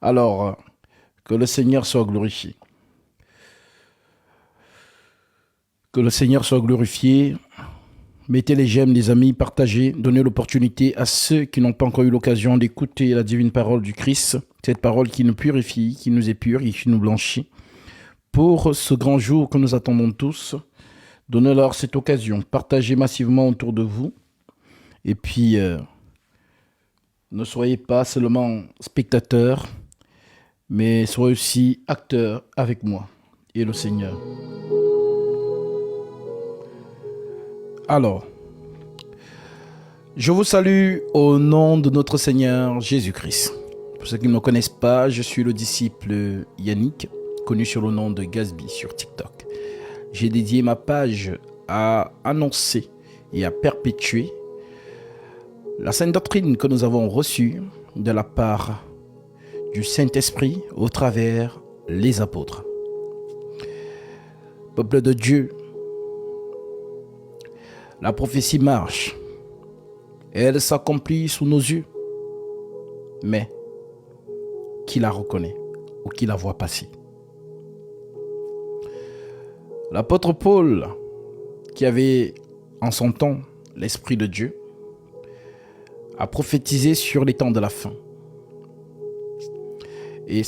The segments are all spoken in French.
Alors, que le Seigneur soit glorifié. Que le Seigneur soit glorifié. Mettez les j'aime, les amis, partagez, donnez l'opportunité à ceux qui n'ont pas encore eu l'occasion d'écouter la divine parole du Christ, cette parole qui nous purifie, qui nous épure et qui nous blanchit. Pour ce grand jour que nous attendons tous, donnez-leur cette occasion, partagez massivement autour de vous. Et puis, ne soyez pas seulement spectateurs, mais soyez aussi acteurs avec moi et le Seigneur. Alors, je vous salue au nom de notre Seigneur Jésus-Christ. Pour ceux qui ne me connaissent pas, je suis le disciple Yannick, connu sur le nom de Gazby sur TikTok. J'ai dédié ma page à annoncer et à perpétuer la sainte doctrine que nous avons reçue de la part du Saint-Esprit au travers les apôtres. Peuple de Dieu, la prophétie marche, elle s'accomplit sous nos yeux, mais qui la reconnaît ou qui la voit passer? L'apôtre Paul, qui avait en son temps l'Esprit de Dieu, a prophétisé sur les temps de la fin. Et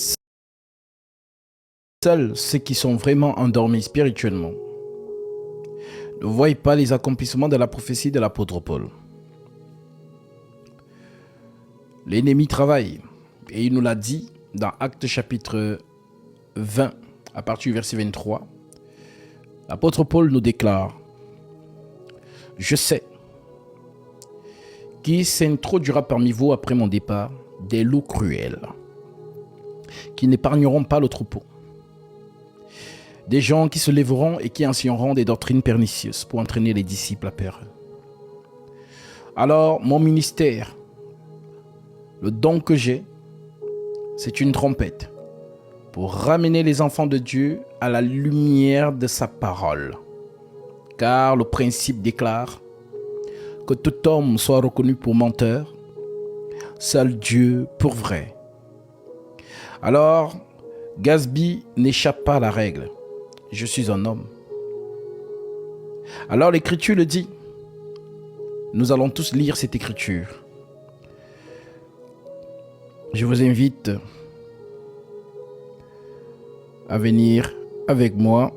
seuls ceux qui sont vraiment endormis spirituellement ne voient pas les accomplissements de la prophétie de l'apôtre Paul. L'ennemi travaille, et il nous l'a dit dans Actes chapitre 20, à partir du verset 23. L'apôtre Paul nous déclare: « Je sais qu'il s'introduira parmi vous après mon départ des loups cruels, qui n'épargneront pas le troupeau. Des gens qui se lèveront et qui enseigneront des doctrines pernicieuses pour entraîner les disciples à perdre. Alors, mon ministère, le don que j'ai, c'est une trompette pour ramener les enfants de Dieu à la lumière de sa parole. Car le principe déclare que tout homme soit reconnu pour menteur, seul Dieu pour vrai. Alors, Gazby n'échappe pas à la règle. Je suis un homme. Alors l'Écriture le dit. Nous allons tous lire cette Écriture. Je vous invite à venir avec moi.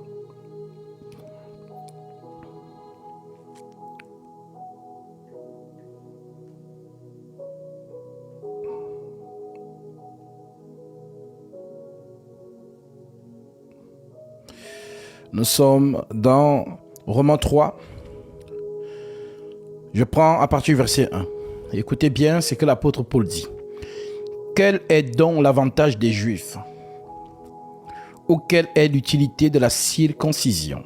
Nous sommes dans Romains 3. Je prends à partir du verset 1. Écoutez bien ce que l'apôtre Paul dit. Quel est donc l'avantage des Juifs? Ou quelle est l'utilité de la circoncision?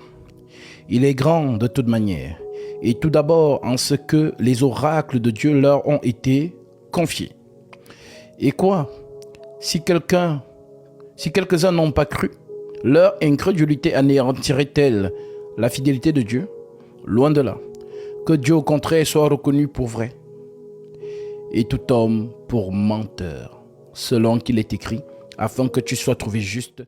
Il est grand de toute manière, et tout d'abord en ce que les oracles de Dieu leur ont été confiés. Et quoi? Si quelques-uns n'ont pas cru, leur incrédulité anéantirait-elle la fidélité de Dieu? Loin de là. Que Dieu au contraire soit reconnu pour vrai, et tout homme pour menteur, selon qu'il est écrit, afin que tu sois trouvé juste.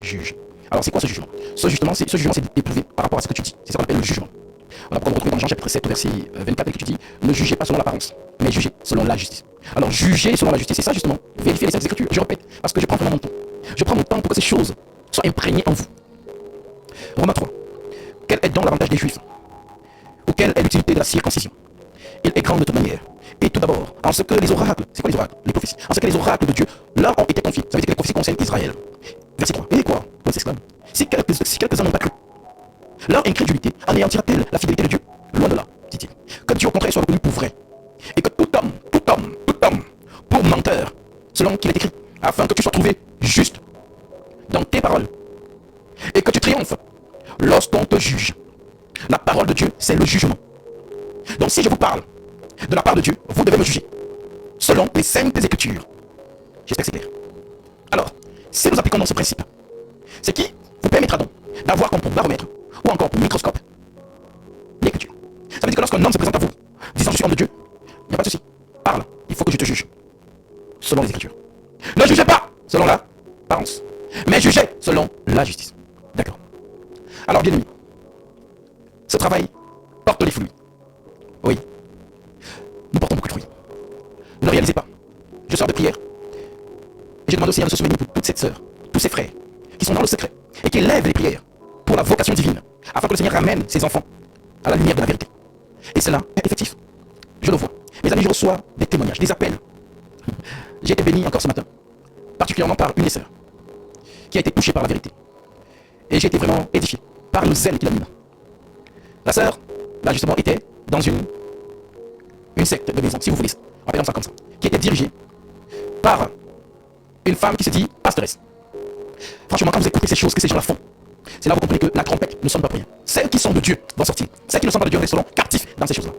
Juge. Alors c'est quoi ce jugement? Ce jugement, c'est éprouvé par rapport à ce que tu dis. C'est ça qu'on appelle le jugement. On va retrouver dans Jean chapitre 7, verset 24, et que tu dis, ne jugez pas selon l'apparence, mais jugez selon la justice. Alors juger selon la justice, c'est ça justement, vérifier les Saintes Écritures. Je répète, parce que je prends vraiment mon temps. Je prends mon temps pour que ces choses soient imprégnées en vous. Romains 3. Quel est donc l'avantage des Juifs? Ou quelle est l'utilité de la circoncision? Il est grand de toute manière. Et tout d'abord, en ce que les oracles, c'est quoi les oracles? Les prophéties. En ce que les oracles de Dieu leur ont été confiés. Ça veut dire que les prophéties concernent Israël. Verset 3. Et quoi? Paul s'exclame. Si quelques-uns n'ont pas cru, leur incrédulité anéantira-t-elle la fidélité de Dieu? Loin de là, dit-il. Que Dieu au contraire soit reconnu pour vrai. Et que tout homme, pour menteur, selon qu'il est écrit, afin que tu sois trouvé juste dans tes paroles. Et que tu triomphes lorsqu'on te juge. La parole de Dieu, c'est le jugement. Donc si je vous parle de la part de Dieu, vous devez me juger selon les Saintes Écritures. J'espère que c'est clair. Alors, si nous appliquons dans ce principe, ce qui vous permettra donc d'avoir comme pour baromètre ou encore pour microscope l'Écriture. Ça veut dire que lorsqu'un homme se présente à vous, disant je suis homme de Dieu, il n'y a pas de souci. Parle. selon les Écritures. Ne jugez pas selon l'apparence, mais jugez selon la justice. D'accord. Alors, bien aimé, ce travail porte les fruits. Oui, nous portons beaucoup de fruits. Ne réalisez pas. Je sors de prière. Et je demande au Seigneur de se souvenir pour toutes ces sœurs, tous ces frères, qui sont dans le secret, et qui élèvent les prières pour la vocation divine, afin que le Seigneur ramène ses enfants à la lumière de la vérité. Et cela est effectif. Je le vois. Mes amis, je reçois des témoignages, des appels. J'ai été béni encore ce matin, particulièrement par une des sœurs, qui a été touchée par la vérité. Et j'ai été vraiment édifié par le zèle qu'il a mis là. La sœur, là justement, était dans une secte de maison, si vous voulez, appelons ça comme ça, qui était dirigée par une femme qui se dit pastoresse. Franchement, quand vous écoutez ces choses que ces gens-là font, c'est là que vous comprenez que la trompette ne sonne pas pour rien. Celles qui sont de Dieu vont sortir. Celles qui ne sont pas de Dieu resteront captifs dans ces choses-là.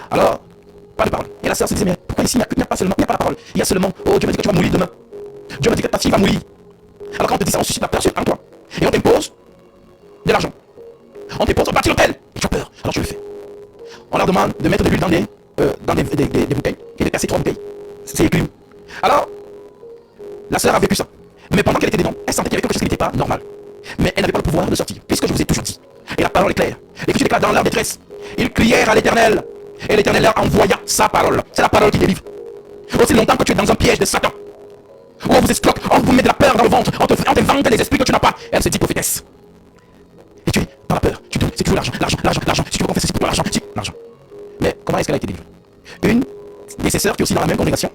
Alors, pas de parole. Et la sœur se disait, mais pourquoi ici il n'y a pas seulement, il n'y a pas la parole. Il y a seulement, oh Dieu m'a dit que tu vas mourir demain. Dieu m'a dit que ta fille va mourir. Alors quand on te dit ça, on suscite la peur en toi. Et on t'impose de l'argent. On t'impose, on bâtit l'hôtel. Et tu as peur. Alors tu le fais. On leur demande de mettre de l'huile dans des bouteilles et de casser 3 bouteilles. C'est écrit. Alors, la sœur a vécu ça. Mais pendant qu'elle était dedans, elle sentait qu'il y avait quelque chose qui n'était pas normal. Mais elle n'avait pas le pouvoir de sortir, puisque je vous ai toujours dit. Et la parole est claire. L'Écriture déclare dans leur détresse. Ils crièrent à l'Éternel. Et l'Éternel leur envoya sa parole. C'est la parole qui délivre. Aussi longtemps que tu es dans un piège de Satan, où on vous escroque, on vous met de la peur dans le ventre, on t'invente des esprits que tu n'as pas. Elle se dit prophétesse. Et tu es dans la peur. Tu doutes, c'est toujours l'argent, l'argent, l'argent, l'argent. Si tu veux confesser, c'est pour l'argent, si, l'argent. Mais comment est-ce qu'elle a été délivrée? Une de ses sœurs qui est aussi dans la même congrégation,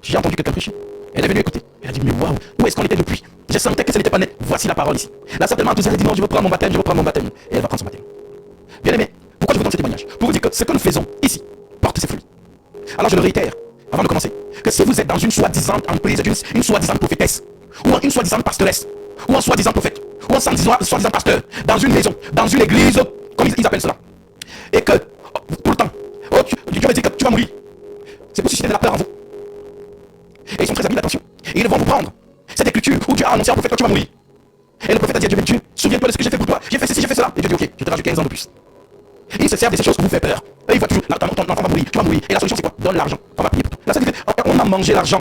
j'ai entendu quelqu'un prêcher. Elle est venue écouter. Elle a dit, mais waouh, où est-ce qu'on était depuis? Je sentais que ce n'était pas net. Voici la parole ici. Là, certainement, tout ça, elle dit, non, je veux prendre mon baptême, je veux prendre mon baptême. Et elle va prendre son baptême. Bien aimé, pourquoi je vous donne ce témoignage? Pour vous dire que ce que nous faisons ici porte ses fruits. Alors je le réitère, avant de commencer, que si vous êtes dans une soi-disant emprise, une soi-disant prophétesse, ou une soi-disant pastoresse, ou un soi-disant prophète, ou un soi-disant pasteur, dans une maison, dans une église, comme ils appellent cela, et que, tout le temps, oh, Dieu va dire que tu vas mourir, c'est pour susciter de la peur en vous. Et ils sont très habiles, attention. Et ils vont vous prendre cette écriture où Dieu a annoncé au prophète que tu vas mourir. Et le prophète a dit à Dieu, souviens-toi de ce que j'ai fait pour toi. J'ai fait ceci, j'ai fait cela. Et Dieu dit, ok, je te rajoute 15 ans de plus. Et ils se servent de ces choses pour vous faire peur. Et ils voient toujours, ton enfant va mourir, tu vas mourir. Et la solution c'est quoi? Donne l'argent, on va payer pour tout. La solution, on a mangé l'argent.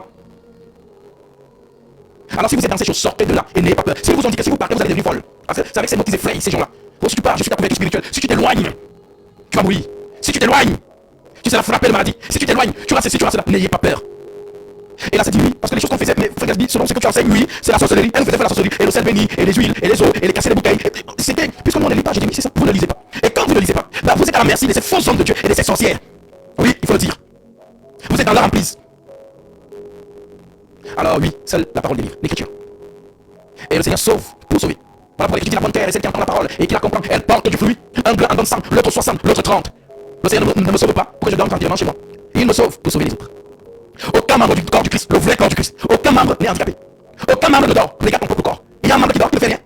Alors si vous êtes dans ces choses, sortez de là et n'ayez pas peur. Si vous ont dit que si vous partez, vous allez devenir folle. C'est avec ces mots qu'ils effrayent ces gens-là. Oh, si tu pars, je suis ta couverture spirituelle. Si tu t'éloignes, tu vas mourir. Si tu t'éloignes, tu seras frappé de maladie. Si tu t'éloignes, tu auras ceci, tu auras cela. N'ayez pas peur. Et là c'est dit oui, parce que les choses qu'on faisait, mais frère Gasby, selon ce que tu enseignes, oui, c'est la sorcellerie. Elle nous faisait faire la sorcellerie, et le sel béni, et les huiles, et les eaux, et les casser les bouteilles. C'était, puisque nous on ne lit pas, j'ai dit oui, c'est ça, vous ne lisez pas. Et quand vous ne lisez pas, là vous êtes à la merci de cette fausse homme de Dieu et de cette sorcières. Oui, il faut le dire. Vous êtes dans leur emprise. Alors oui, seule la parole délivre, l'écriture. Et le Seigneur sauve pour sauver. Voilà pourquoi l'écriture dit la bonne terre, et celle qui entend la parole et qui la comprend, elle porte du fruit. Un blanc en donne 100, l'autre 60, l'autre 30. Le Seigneur ne me sauve pas pour que je dorme tranquillement chez moi. Il me sauve pour sauver les autres. Aucun membre du corps du Christ, le vrai corps du Christ, aucun membre n'est handicapé. Aucun membre ne dort. Regarde ton propre corps. Il y a un membre qui dort, qui ne fait rien.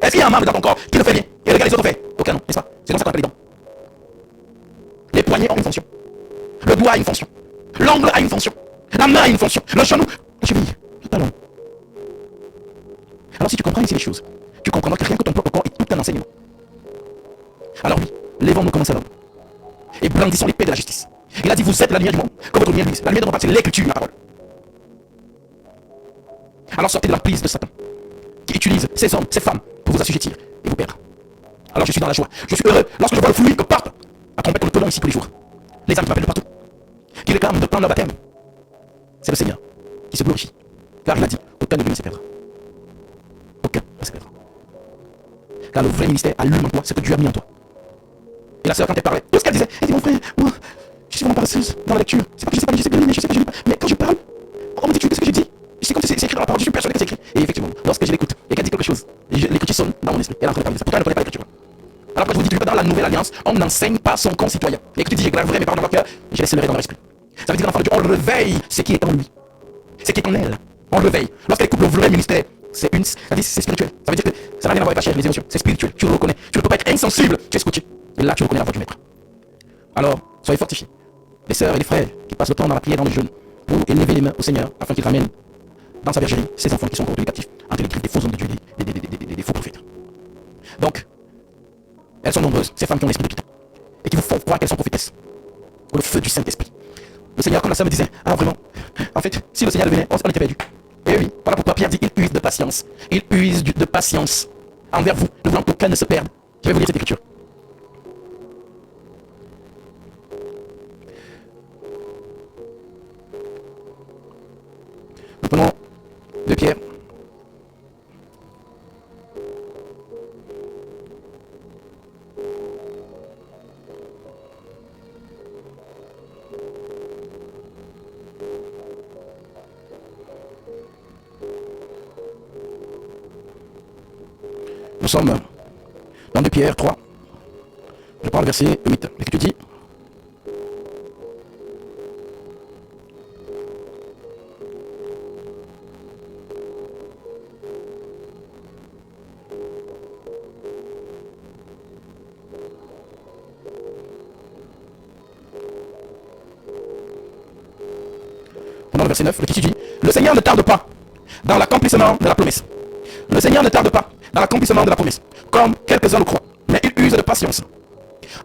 Est-ce qu'il y a un membre dans ton corps qui ne fait rien? Et regarde les autres fait. Aucun non, n'est-ce pas? C'est comme ça qu'on appelle les dents. Les poignets ont une fonction. Le doigt a une fonction. L'ongle a une fonction. La main a une fonction. Le genou, la cheville, le talon. Alors si tu comprends ici les choses, tu comprendras que rien que ton propre corps est tout un enseignement. Alors oui, lèvons-nous comme un salon. Et brandissons l'épée de la justice. Il a dit, vous êtes la lumière du monde, comme votre lumière brise. La lumière de mon père, c'est l'écriture, la parole. Alors sortez de la prise de Satan, qui utilise ces hommes, ces femmes, pour vous assujettir et vous perdre. Alors je suis dans la joie, je suis heureux lorsque je vois le fruit que porte la trompette que nous tenons ici tous les jours. Les âmes qui m'appellent de partout, qui réclament de prendre leur baptême. C'est le Seigneur qui se glorifie. Car il a dit, aucun de nous ne se perdra. Aucun ne se perdra. Car le vrai ministère allume en toi ce que Dieu a mis en toi. Et la sœur, quand elle parlait, tout ce qu'elle disait, elle dit, mon frère, moi, je suis vraiment paresseuse dans la lecture. C'est pas que je sais pas lire, je sais bien lire, je sais que je lis pas. Mais quand je parle, on me dit, tu sais ce que j'ai dit? C'est comme si c'est écrit dans la parole, je suis persuadé que c'est écrit. Et effectivement, lorsque je l'écoute et qu'elle dit quelque chose, l'écriture sonne dans mon esprit. Elle est en train de parler de ça. Pourtant, elle ne connaît pas l'écriture. Alors quand je vous dis que dans la nouvelle alliance, on n'enseigne pas son concitoyen. L'écriture dit, je graverai mes paroles dans leur cœur, je les scellerai dans leur esprit. Ça veut dire que l'enfant de Dieu, on réveille ce qui est en lui. Ce qui est en elle. On le réveille. Lorsqu'elle écoute le vrai ministère, c'est spirituel. Ça veut dire que ça n'a rien à voir avec la chair, les émotions. C'est spirituel. Tu le reconnais. Tu ne peux pas être insensible. Tu es scotché. Et là, tu reconnais la voix du maître. Alors, soyez fortifiés. Les sœurs et les frères qui passent le temps dans la prière, dans le jeûne, pour élever les mains au Seigneur afin qu'il ramène dans sa bergerie ces enfants qui sont encore captifs entre les griffes des faux hommes de Dieu, des faux prophètes. Donc, elles sont nombreuses, ces femmes qui ont l'esprit de Python et qui vous font croire qu'elles sont prophétesses. Au le feu du Saint-Esprit. Le Seigneur, comme la sœur me disait, ah vraiment, En fait, si le Seigneur venait, on était perdu. Et oui, voilà pourquoi Pierre dit, il use de patience. Il use de patience envers vous, ne voulant qu'aucun ne se perde. Je vais vous lire cette écriture. Nous prenons de Pierre. Nous sommes dans 2 Pierre 3. Je prends le verset 8. L'Écriture dit, dans le verset 9, l'Écriture dit, le Seigneur ne tarde pas dans l'accomplissement de la promesse. Le Seigneur ne tarde pas dans l'accomplissement de la promesse, comme quelques-uns le croient, mais il use de patience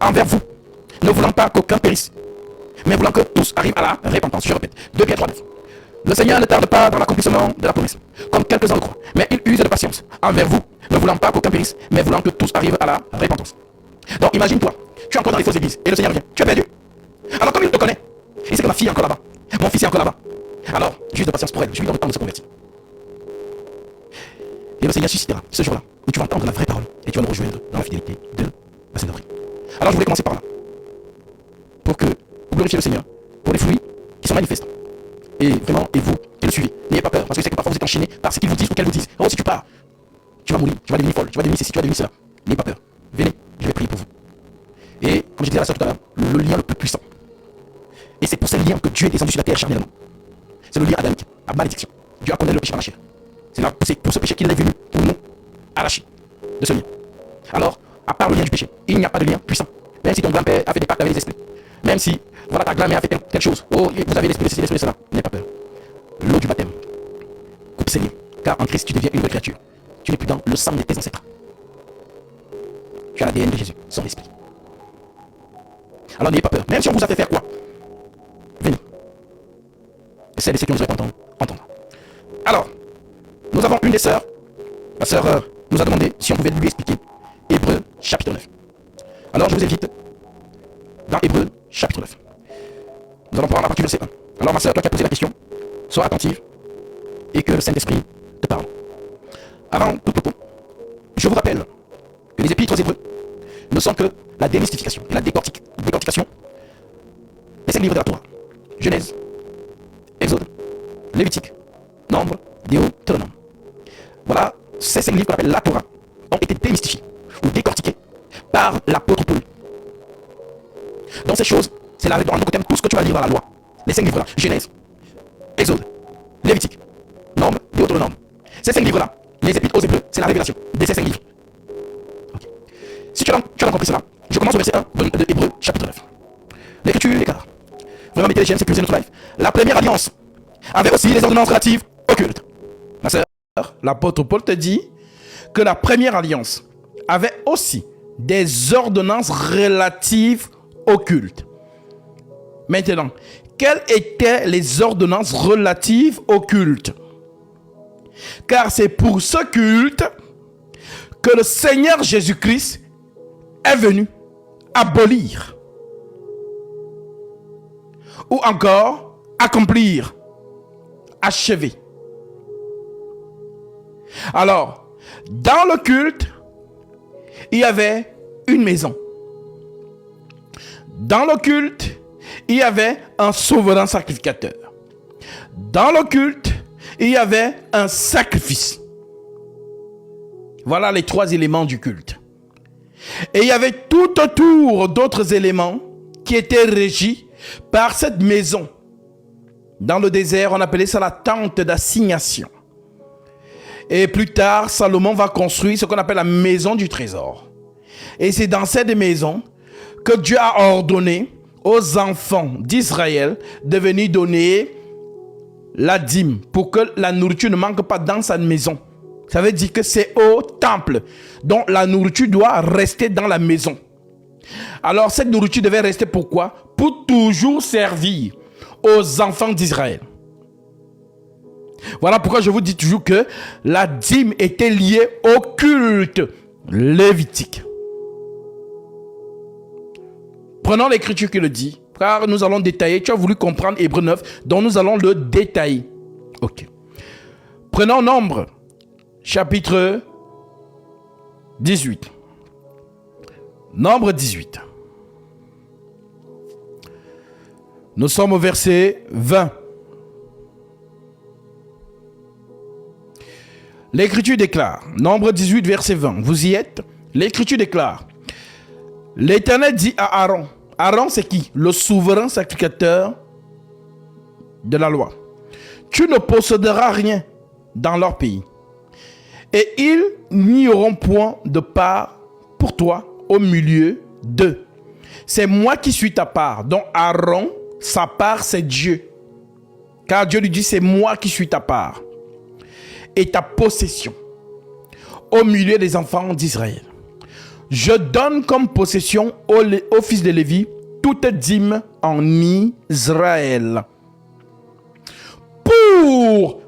envers vous, ne voulant pas qu'aucun périsse, mais voulant que tous arrivent à la repentance. Je répète, 2 Pierre 3, 9. Le Seigneur ne tarde pas dans l'accomplissement de la promesse, comme quelques-uns le croient, mais il use de patience envers vous, ne voulant pas qu'aucun périsse, mais voulant que tous arrivent à la repentance. Donc imagine-toi, tu es encore dans les fausses églises, et le Seigneur vient, tu es perdu. Alors comme il te connaît, il sait que ma fille est encore là-bas, mon fils est encore là-bas, alors juste de patience pour elle, je lui donne le temps de se convertir. Et le Seigneur suscitera ce jour-là où tu vas entendre la vraie parole et tu vas le rejoindre dans la fidélité de la Sainte Doctrine. Alors je voulais commencer par là, pour que vous glorifiez le Seigneur pour les fruits qui sont manifestes. Et vraiment, et vous qui le suivez, n'ayez pas peur, parce que c'est que parfois vous êtes enchaînés par ce qu'ils vous disent ou qu'elles vous disent. Oh, si tu pars, tu vas mourir, tu vas devenir folle, tu vas devenir ceci, tu vas devenir cela. N'ayez pas peur. Venez, je vais prier pour vous. Et comme je disais à la soeur tout à l'heure, le lien le plus puissant. Et c'est pour ce lien que Dieu est descendu sur la terre charnellement. C'est le lien adamique, à malédiction. Dieu a condamné le péché par la chair. C'est pour ce péché qu'il est venu pour nous arracher de ce lien. Alors, à part le lien du péché, il n'y a pas de lien puissant. Même si ton grand-père a fait des pactes avec les esprits, même si voilà, ta grand-mère a fait telle chose, oh, vous avez l'esprit de ceci, l'esprit de cela, n'aie pas peur. L'eau du baptême coupe ces liens, car en Christ tu deviens une nouvelle créature. Tu n'es plus dans le sang de tes ancêtres. Tu as l'ADN de Jésus, son esprit. Alors n'ayez pas peur, même si on vous a fait faire quoi, venez. Celles et ceux qui nous ont entendre. Alors, nous avons une des sœurs, la sœur nous a demandé si on pouvait lui expliquer Hébreux chapitre 9. Alors je vous invite dans Hébreux chapitre 9. Nous allons prendre à partir du verset 1. Alors ma sœur, toi qui as posé la question, sois attentive et que le Saint-Esprit te parle. Avant tout propos, je vous rappelle que les épîtres aux Hébreux ne sont que la démystification et la décortication des 5 livres de la Torah. Genèse, Exode, Lévitique, Nombre, Deutéronome. Voilà, ces 5 livres qu'on appelle la Torah ont été démystifiés ou décortiqués par l'apôtre Paul. Dans ces choses, c'est là dans le thème tout ce que tu vas lire dans la loi. Les 5 livres-là, Genèse, Exode, Lévitique, Nombre, Deutéronome. Ces 5 livres-là, les épîtres aux Hébreux, c'est la révélation de ces 5 livres. Okay. Si tu as compris cela, je commence au verset 1 de Hébreux chapitre 9. L'écriture est claire. Vraiment, mettez les chaînes, sécuriser notre life. La première alliance avait aussi les ordonnances relatives au culte. Ma sœur, l'apôtre Paul te dit que la première alliance avait aussi des ordonnances relatives au culte. Maintenant, quelles étaient les ordonnances relatives au culte? Car c'est pour ce culte que le Seigneur Jésus-Christ est venu abolir ou encore accomplir, achever. Alors, dans le culte, il y avait une maison. Dans le culte, il y avait un souverain sacrificateur. Dans le culte, il y avait un sacrifice. Voilà les 3 éléments du culte. Et il y avait tout autour d'autres éléments qui étaient régis par cette maison. Dans le désert, on appelait ça la tente d'assignation. Et plus tard, Salomon va construire ce qu'on appelle la maison du trésor. Et c'est dans cette maison que Dieu a ordonné aux enfants d'Israël de venir donner la dîme pour que la nourriture ne manque pas dans sa maison. Ça veut dire que c'est au temple dont la nourriture doit rester dans la maison. Alors cette nourriture devait rester pourquoi? Pour toujours servir aux enfants d'Israël. Voilà pourquoi je vous dis toujours que la dîme était liée au culte lévitique. Prenons l'écriture qui le dit, car nous allons détailler. Tu as voulu comprendre Hébreux 9, donc nous allons le détailler. Ok. Prenons Nombre, chapitre 18. Nombre 18. Nous sommes au verset 20. L'Écriture déclare, Nombre 18, verset 20. Vous y êtes? L'Écriture déclare, l'Éternel dit à Aaron. Aaron, c'est qui? Le souverain sacrificateur de la loi. Tu ne posséderas rien dans leur pays. Et ils n'y auront point de part pour toi au milieu d'eux. C'est moi qui suis ta part. Donc Aaron, sa part, c'est Dieu. Car Dieu lui dit, c'est moi qui suis ta part et ta possession au milieu des enfants d'Israël. Je donne comme possession au fils de Lévi toute dîme en Israël. Pour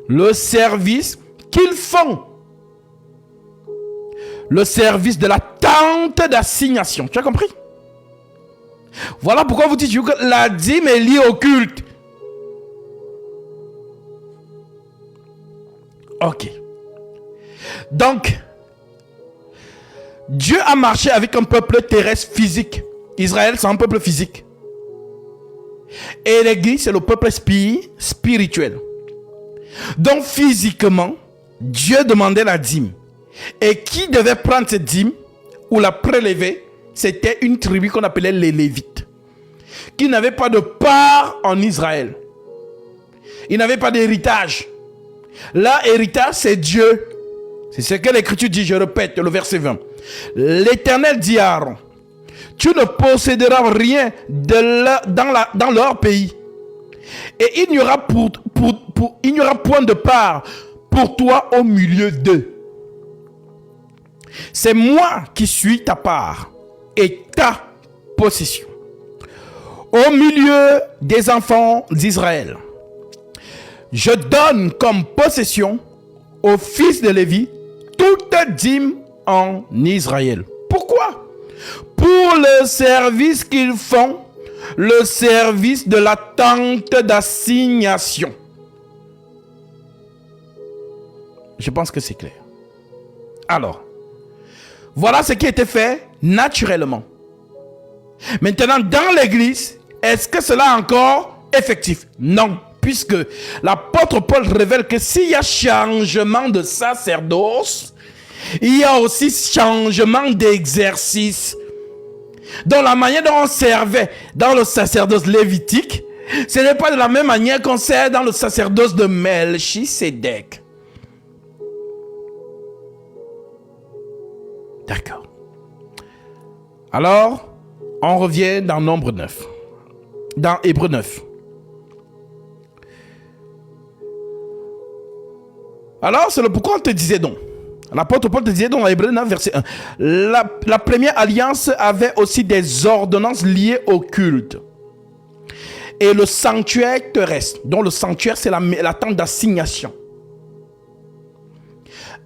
le service qu'ils font. Le service de la tente d'assignation. Tu as compris? Voilà pourquoi vous dites que la dîme est liée au culte. Ok. Donc, Dieu a marché avec un peuple terrestre physique. Israël, c'est un peuple physique. Et l'Église, c'est le peuple spirituel. Donc, physiquement, Dieu demandait la dîme. Et qui devait prendre cette dîme ou la prélever? C'était une tribu qu'on appelait les Lévites, qui n'avaient pas de part en Israël. Ils n'avaient pas d'héritage. Là, héritage, c'est Dieu. C'est ce que l'Écriture dit, je répète, le verset 20. L'Éternel dit à Aaron, tu ne posséderas rien dans leur pays. Et il n'y aura point de part pour toi au milieu d'eux. C'est moi qui suis ta part et ta possession au milieu des enfants d'Israël. Je donne comme possession aux fils de Lévi toute dîme en Israël. Pourquoi? Pour le service qu'ils font, le service de la tente d'assignation. Je pense que c'est clair. Alors, voilà ce qui a été fait naturellement. Maintenant, dans l'église, est-ce que cela est encore effectif? Non, puisque l'apôtre Paul révèle que s'il y a changement de sacerdoce, il y a aussi changement d'exercice. Donc la manière dont on servait dans le sacerdoce lévitique, ce n'est pas de la même manière qu'on sert dans le sacerdoce de Melchisédek. D'accord. Alors, on revient dans Nombre 9. Dans Hébreux 9. Alors, c'est le pourquoi on te disait donc. L'apôtre Paul te disait donc dans Hébreux 9, verset 1. La première alliance avait aussi des ordonnances liées au culte. Et le sanctuaire terrestre. Donc le sanctuaire, c'est la tente d'assignation.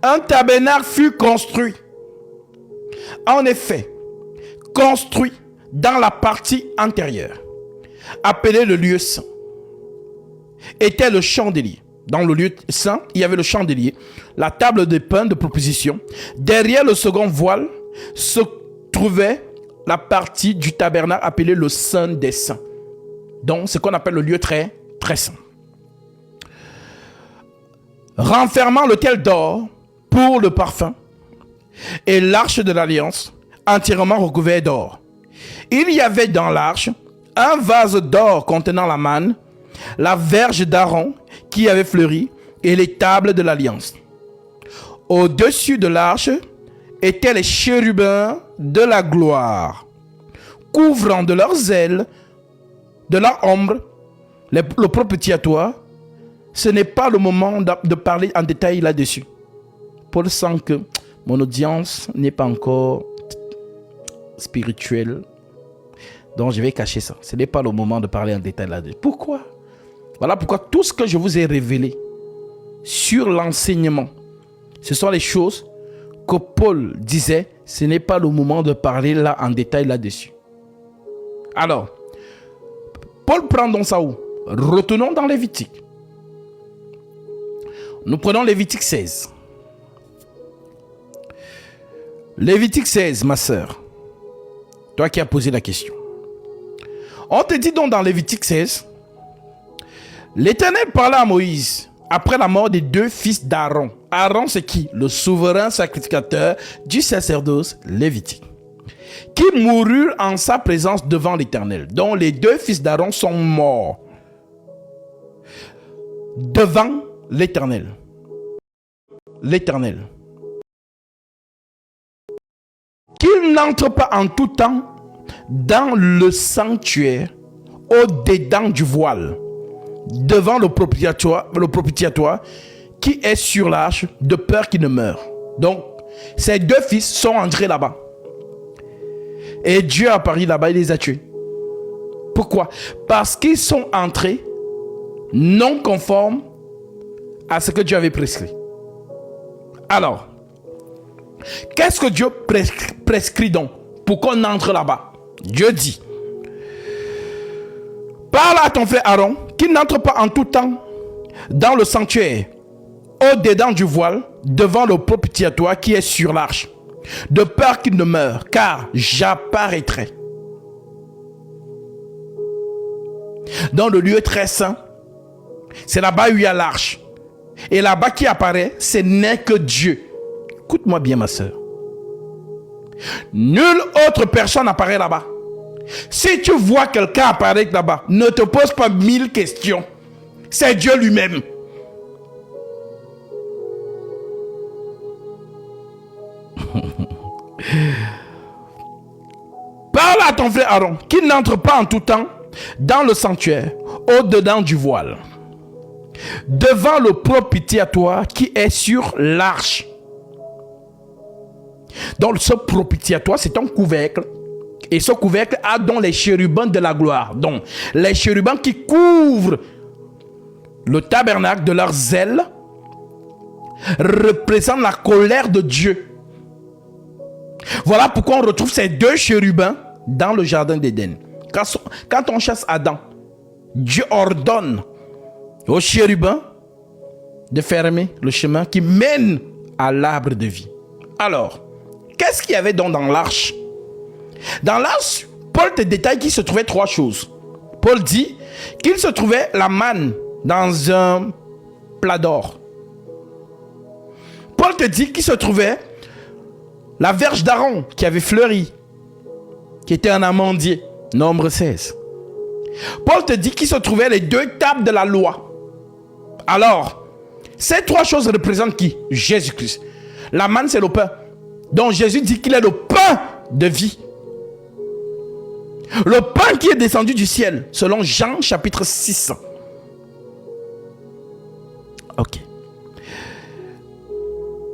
Un tabernacle fut construit. En effet, construit dans la partie antérieure, appelé le lieu saint, était le chandelier. Dans le lieu saint, il y avait le chandelier, la table de pain de proposition. Derrière le second voile se trouvait la partie du tabernacle appelée le Saint des Saints. Donc, ce qu'on appelle le lieu très, très saint. Renfermant l'autel d'or pour le parfum et l'arche de l'alliance entièrement recouvert d'or. Il y avait dans l'arche un vase d'or contenant la manne, la verge d'Aaron qui avait fleuri et les tables de l'alliance. Au-dessus de l'arche étaient les chérubins de la gloire, couvrant de leurs ailes, de leur ombre, le propitiatoire. Ce n'est pas le moment de parler en détail là-dessus. Paul sent que mon audience n'est pas encore spirituelle. Donc je vais cacher ça. Ce n'est pas le moment de parler en détail là-dessus. Pourquoi? Voilà pourquoi tout ce que je vous ai révélé sur l'enseignement, ce sont les choses que Paul disait, ce n'est pas le moment de parler là en détail là-dessus. Alors, Paul prend donc ça où? Retournons dans Lévitique. Nous prenons Lévitique 16. Lévitique 16, ma sœur. Toi qui as posé la question. On te dit donc dans Lévitique 16, l'Éternel parla à Moïse après la mort des deux fils d'Aaron. Aaron, c'est qui? Le souverain sacrificateur du sacerdoce lévitique, qui moururent en sa présence devant l'Éternel. Donc les deux fils d'Aaron sont morts devant l'Éternel. L'Éternel. Qu'ils n'entrent pas en tout temps dans le sanctuaire au-dedans du voile, devant le propitiatoire qui est sur l'arche, de peur qu'il ne meure. Donc, ces deux fils sont entrés là-bas. Et Dieu a apparu là-bas, il les a tués. Pourquoi? Parce qu'ils sont entrés non conformes à ce que Dieu avait prescrit. Alors, qu'est-ce que Dieu prescrit donc pour qu'on entre là-bas? Dieu dit, parle à ton frère Aaron qu'il n'entre pas en tout temps dans le sanctuaire au-dedans du voile devant le propitiatoire qui est sur l'arche, de peur qu'il ne meure, car j'apparaîtrai dans le lieu très saint. C'est là-bas où il y a l'arche. Et là-bas qui apparaît, ce n'est que Dieu. Écoute-moi bien, ma soeur. Nulle autre personne apparaît là-bas. Si tu vois quelqu'un apparaître là-bas, ne te pose pas 1000 questions. C'est Dieu lui-même. Parle à ton frère Aaron qu'il n'entre pas en tout temps dans le sanctuaire au-dedans du voile, devant le propitiatoire qui est sur l'arche. Donc ce propitiatoire, c'est un couvercle. Et ce couvercle a donc les chérubins de la gloire. Donc les chérubins qui couvrent le tabernacle de leurs ailes représentent la colère de Dieu. Voilà pourquoi on retrouve ces deux chérubins dans le jardin d'Éden. Quand on chasse Adam, Dieu ordonne aux chérubins de fermer le chemin qui mène à l'arbre de vie. Alors, qu'est-ce qu'il y avait donc dans l'arche? Dans l'arche, Paul te détaille qu'il se trouvait trois choses. Paul dit qu'il se trouvait la manne dans un plat d'or. Paul te dit qu'il se trouvait la verge d'Aaron qui avait fleuri, qui était un amandier, Nombre 16. Paul te dit qu'il se trouvait les deux tables de la loi. Alors, ces trois choses représentent qui? Jésus-Christ. La manne, c'est le pain. Donc Jésus dit qu'il est le pain de vie. Le pain qui est descendu du ciel, selon Jean chapitre 6. Ok.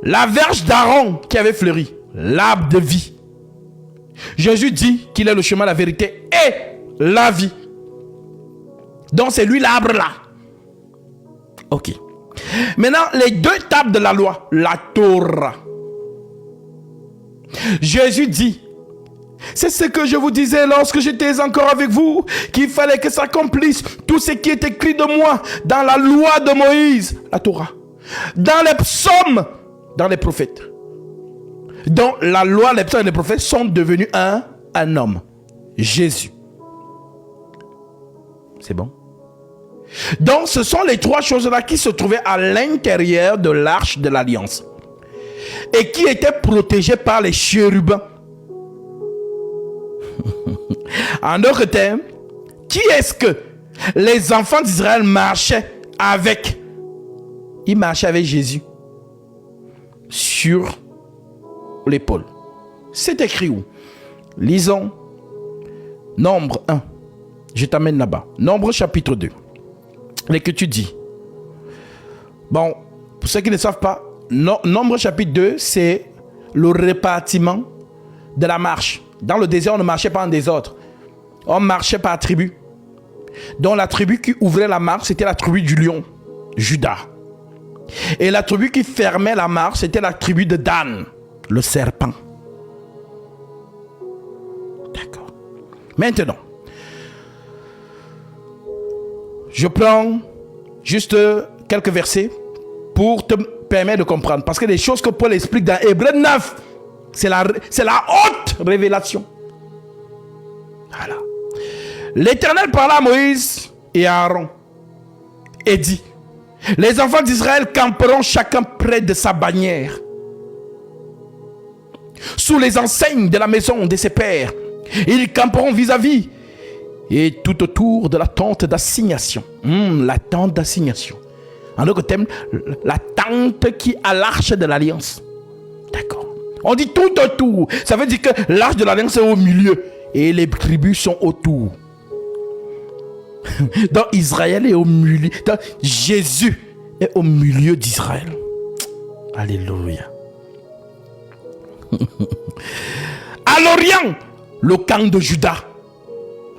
La verge d'Aaron qui avait fleuri, l'arbre de vie. Jésus dit qu'il est le chemin, la vérité et la vie. Donc c'est lui l'arbre là. Ok. Maintenant, les deux tables de la loi, la Torah. Jésus dit, c'est ce que je vous disais lorsque j'étais encore avec vous, qu'il fallait que s'accomplisse tout ce qui est écrit de moi dans la loi de Moïse, la Torah, dans les psaumes, dans les prophètes. Donc la loi, les psaumes et les prophètes sont devenus un homme, Jésus. C'est bon? Donc ce sont les trois choses-là qui se trouvaient à l'intérieur de l'arche de l'alliance et qui étaient protégées par les chérubins. En d'autres termes, qui est-ce que les enfants d'Israël marchaient avec? Ils marchaient avec Jésus sur l'épaule. C'est écrit où? Lisons Nombre 1. Je t'amène là-bas. Nombre chapitre 2. L'écriture dit. Bon, pour ceux qui ne savent pas, Nombre chapitre 2, c'est le répartiment de la marche. Dans le désert, on ne marchait pas en désordre. On marchait par tribu. Donc la tribu qui ouvrait la marche, c'était la tribu du lion, Juda. Et la tribu qui fermait la marche, c'était la tribu de Dan, le serpent. D'accord. Maintenant, je prends juste quelques versets pour te permettre de comprendre. Parce que les choses que Paul explique dans Hébreux 9, c'est la haute révélation. Voilà. L'Éternel parla à Moïse et à Aaron et dit: les enfants d'Israël camperont chacun près de sa bannière, sous les enseignes de la maison de ses pères. Ils camperont vis-à-vis et tout autour de la tente d'assignation. La tente d'assignation. En d'autres termes, la tente qui a l'arche de l'alliance. D'accord. On dit tout autour. Ça veut dire que l'arche de l'alliance est au milieu et les tribus sont autour. Donc Israël est au milieu. Donc Jésus est au milieu d'Israël. Alléluia. À l'Orient, le camp de Juda.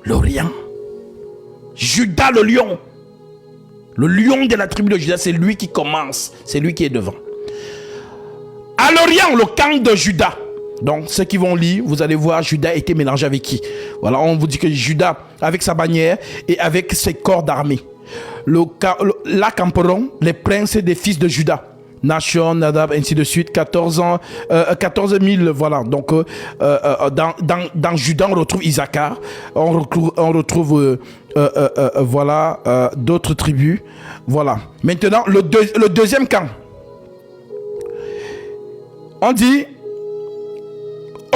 L'Orient. Juda le lion. Le lion de la tribu de Juda, c'est lui qui commence. C'est lui qui est devant. À l'Orient, le camp de Juda. Donc, ceux qui vont lire, vous allez voir, Juda a été mélangé avec qui? Voilà, on vous dit que Juda, avec sa bannière et avec ses corps d'armée. Là camperont les princes des fils de Juda. Nashon, Nadab, ainsi de suite, 14 000, voilà. Donc, dans Juda, on retrouve Issachar, on retrouve voilà, d'autres tribus. Voilà. Maintenant, le deuxième camp. On dit,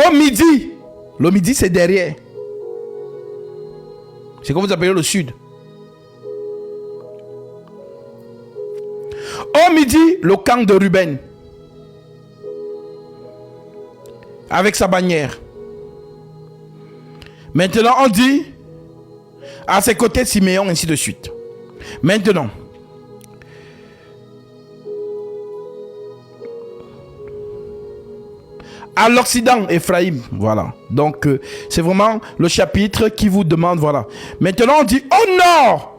au midi. Le midi, c'est derrière. C'est comme vous appelez le sud. Au midi, le camp de Ruben, avec sa bannière. Maintenant, on dit, à ses côtés, Siméon, ainsi de suite. Maintenant, à l'Occident, Ephraïm, voilà. Donc, c'est vraiment le chapitre qui vous demande, voilà. Maintenant, on dit, au nord,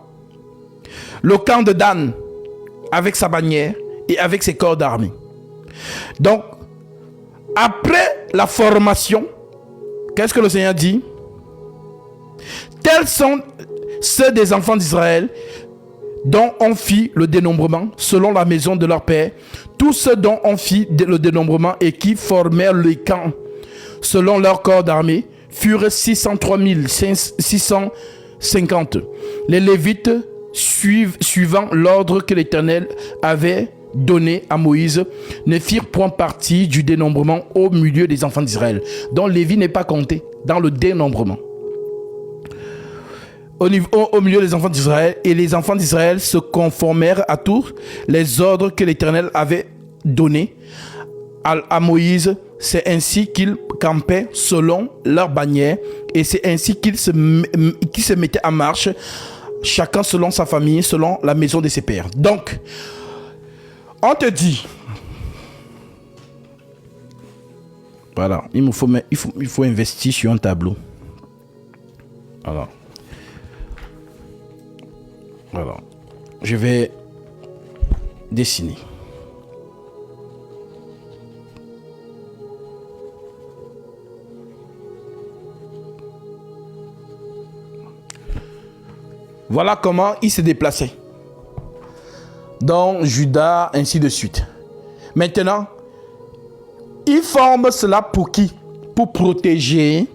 le camp de Dan, avec sa bannière et avec ses corps d'armée. Donc, après la formation, qu'est-ce que le Seigneur dit? Tels sont ceux des enfants d'Israël dont on fit le dénombrement selon la maison de leur père. Tous ceux dont on fit le dénombrement et qui formèrent les camps selon leur corps d'armée furent 603 650. Les Lévites, suivant l'ordre que l'Éternel avait donné à Moïse, ne firent point partie du dénombrement au milieu des enfants d'Israël. Donc Lévi n'est pas compté dans le dénombrement. Au milieu des enfants d'Israël, et les enfants d'Israël se conformèrent à tous les ordres que l'Éternel avait donnés à Moïse. C'est ainsi qu'ils campaient selon leur bannière, et c'est ainsi qu'ils se mettaient en marche, chacun selon sa famille, selon la maison de ses pères. Donc, on te dit, voilà, il faut investir sur un tableau. Voilà, je vais dessiner. Voilà comment il se déplaçait. Dans Juda, ainsi de suite. Maintenant, il forme cela pour qui? Pour protéger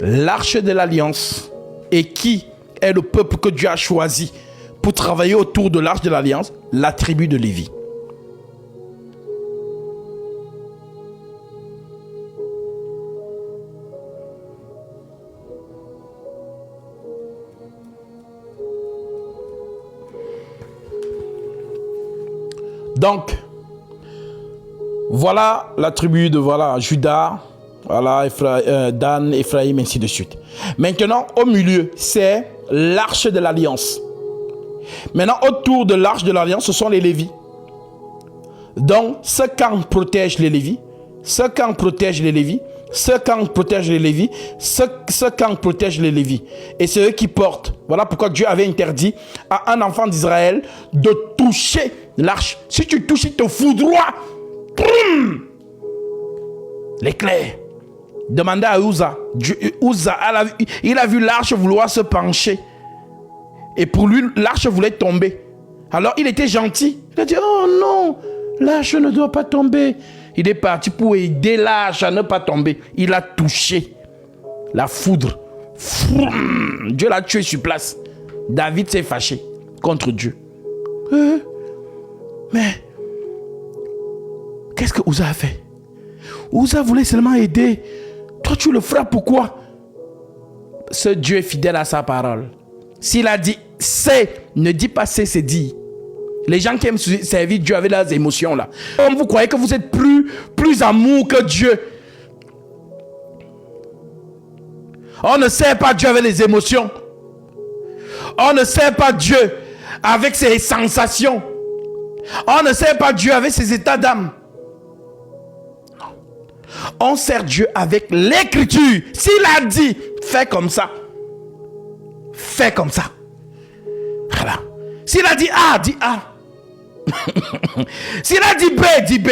l'arche de l'alliance. Et qui est le peuple que Dieu a choisi pour travailler autour de l'arche de l'alliance? La tribu de Lévi. Donc, voilà la tribu de Juda, voilà Dan, Ephraïm, ainsi de suite. Maintenant, au milieu, c'est l'arche de l'alliance. Maintenant, autour de l'arche de l'alliance, ce sont les Lévis. Donc, ce camp protège les Lévis. Ce camp protège les Lévis. Ce camp protège les Lévis. Ce camp protège les Lévis. Et c'est eux qui portent. Voilà pourquoi Dieu avait interdit à un enfant d'Israël de toucher l'arche. Si tu touches, il te foudroie. L'éclair. Demandez à Uza. Uza, il a vu l'arche vouloir se pencher. Et pour lui, l'arche voulait tomber. Alors il était gentil. Il a dit, oh non, l'arche ne doit pas tomber. Il est parti pour aider l'arche à ne pas tomber. Il a touché la foudre. Dieu l'a tué sur place. David s'est fâché contre Dieu. Mais qu'est-ce que Uza a fait? Uza voulait seulement aider. Toi, tu le feras pourquoi? Ce Dieu est fidèle à sa parole. S'il a dit c'est, ne dis pas c'est dit. Les gens qui aiment servir Dieu avec leurs émotions là. Comme vous croyez que vous êtes plus amour que Dieu. On ne sert pas Dieu avec les émotions. On ne sert pas Dieu avec ses sensations. On ne sert pas Dieu avec ses états d'âme. Non. On sert Dieu avec l'écriture. S'il a dit, fais comme ça. Fais comme ça. Voilà. S'il a dit A, dis A. S'il a dit B, dis B.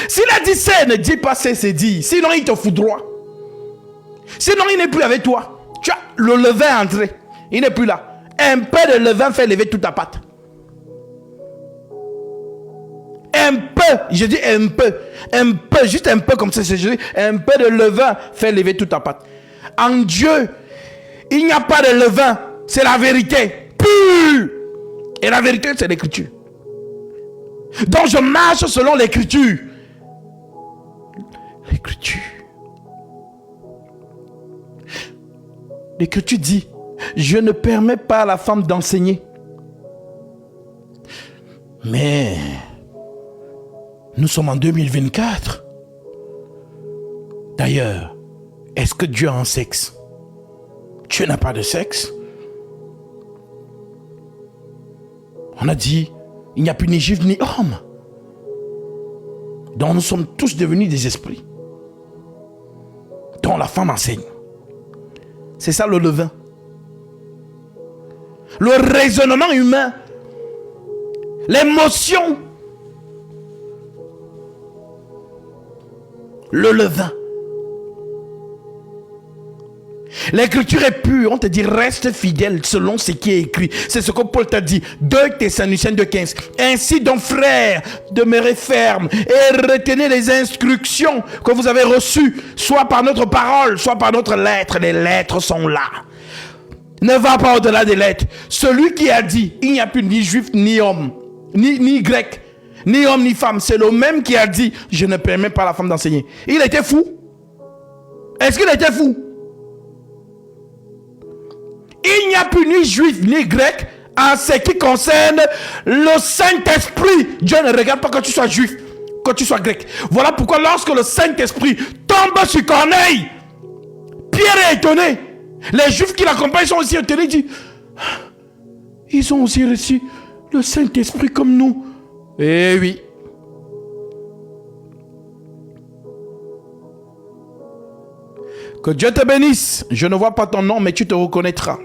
S'il a dit C, ne dis pas C, c'est dit. Sinon, il te foudroie. Sinon, il n'est plus avec toi. Tu as le levain entré. Il n'est plus là. Un peu de levain fait lever toute ta pâte. Un peu, je dis un peu, juste un peu comme ça. Je dis, un peu de levain fait lever toute ta pâte. En Dieu, il n'y a pas de levain. C'est la vérité. Pure. Et la vérité, c'est l'écriture. Donc je marche selon l'écriture. L'écriture. L'écriture dit, je ne permets pas à la femme d'enseigner. Mais nous sommes en 2024. D'ailleurs, est-ce que Dieu a un sexe? Dieu n'a pas de sexe. On a dit, il n'y a plus ni juif ni homme. Donc nous sommes tous devenus des esprits. Dont la femme enseigne. C'est ça le levain. Le raisonnement humain. L'émotion. Le levain. L'écriture est pure. On te dit reste fidèle selon ce qui est écrit. C'est ce que Paul t'a dit. 2 Thessaloniciens 2,15. Ainsi donc frères, demeurez fermes et retenez les instructions que vous avez reçues, soit par notre parole, soit par notre lettre. Les lettres sont là. Ne va pas au-delà des lettres. Celui qui a dit il n'y a plus ni juif ni homme, ni grec, ni homme ni femme, c'est le même qui a dit je ne permets pas à la femme d'enseigner. Il était fou. Est-ce qu'il était fou? Il n'y a plus ni juif ni grec en ce qui concerne le Saint-Esprit. Dieu ne regarde pas que tu sois juif, que tu sois grec. Voilà pourquoi lorsque le Saint-Esprit tombe sur Corneille, Pierre est étonné. Les juifs qui l'accompagnent sont aussi étonnés. Ils disent, ils ont aussi reçu le Saint-Esprit comme nous. Eh oui. Que Dieu te bénisse. Je ne vois pas ton nom, mais tu te reconnaîtras.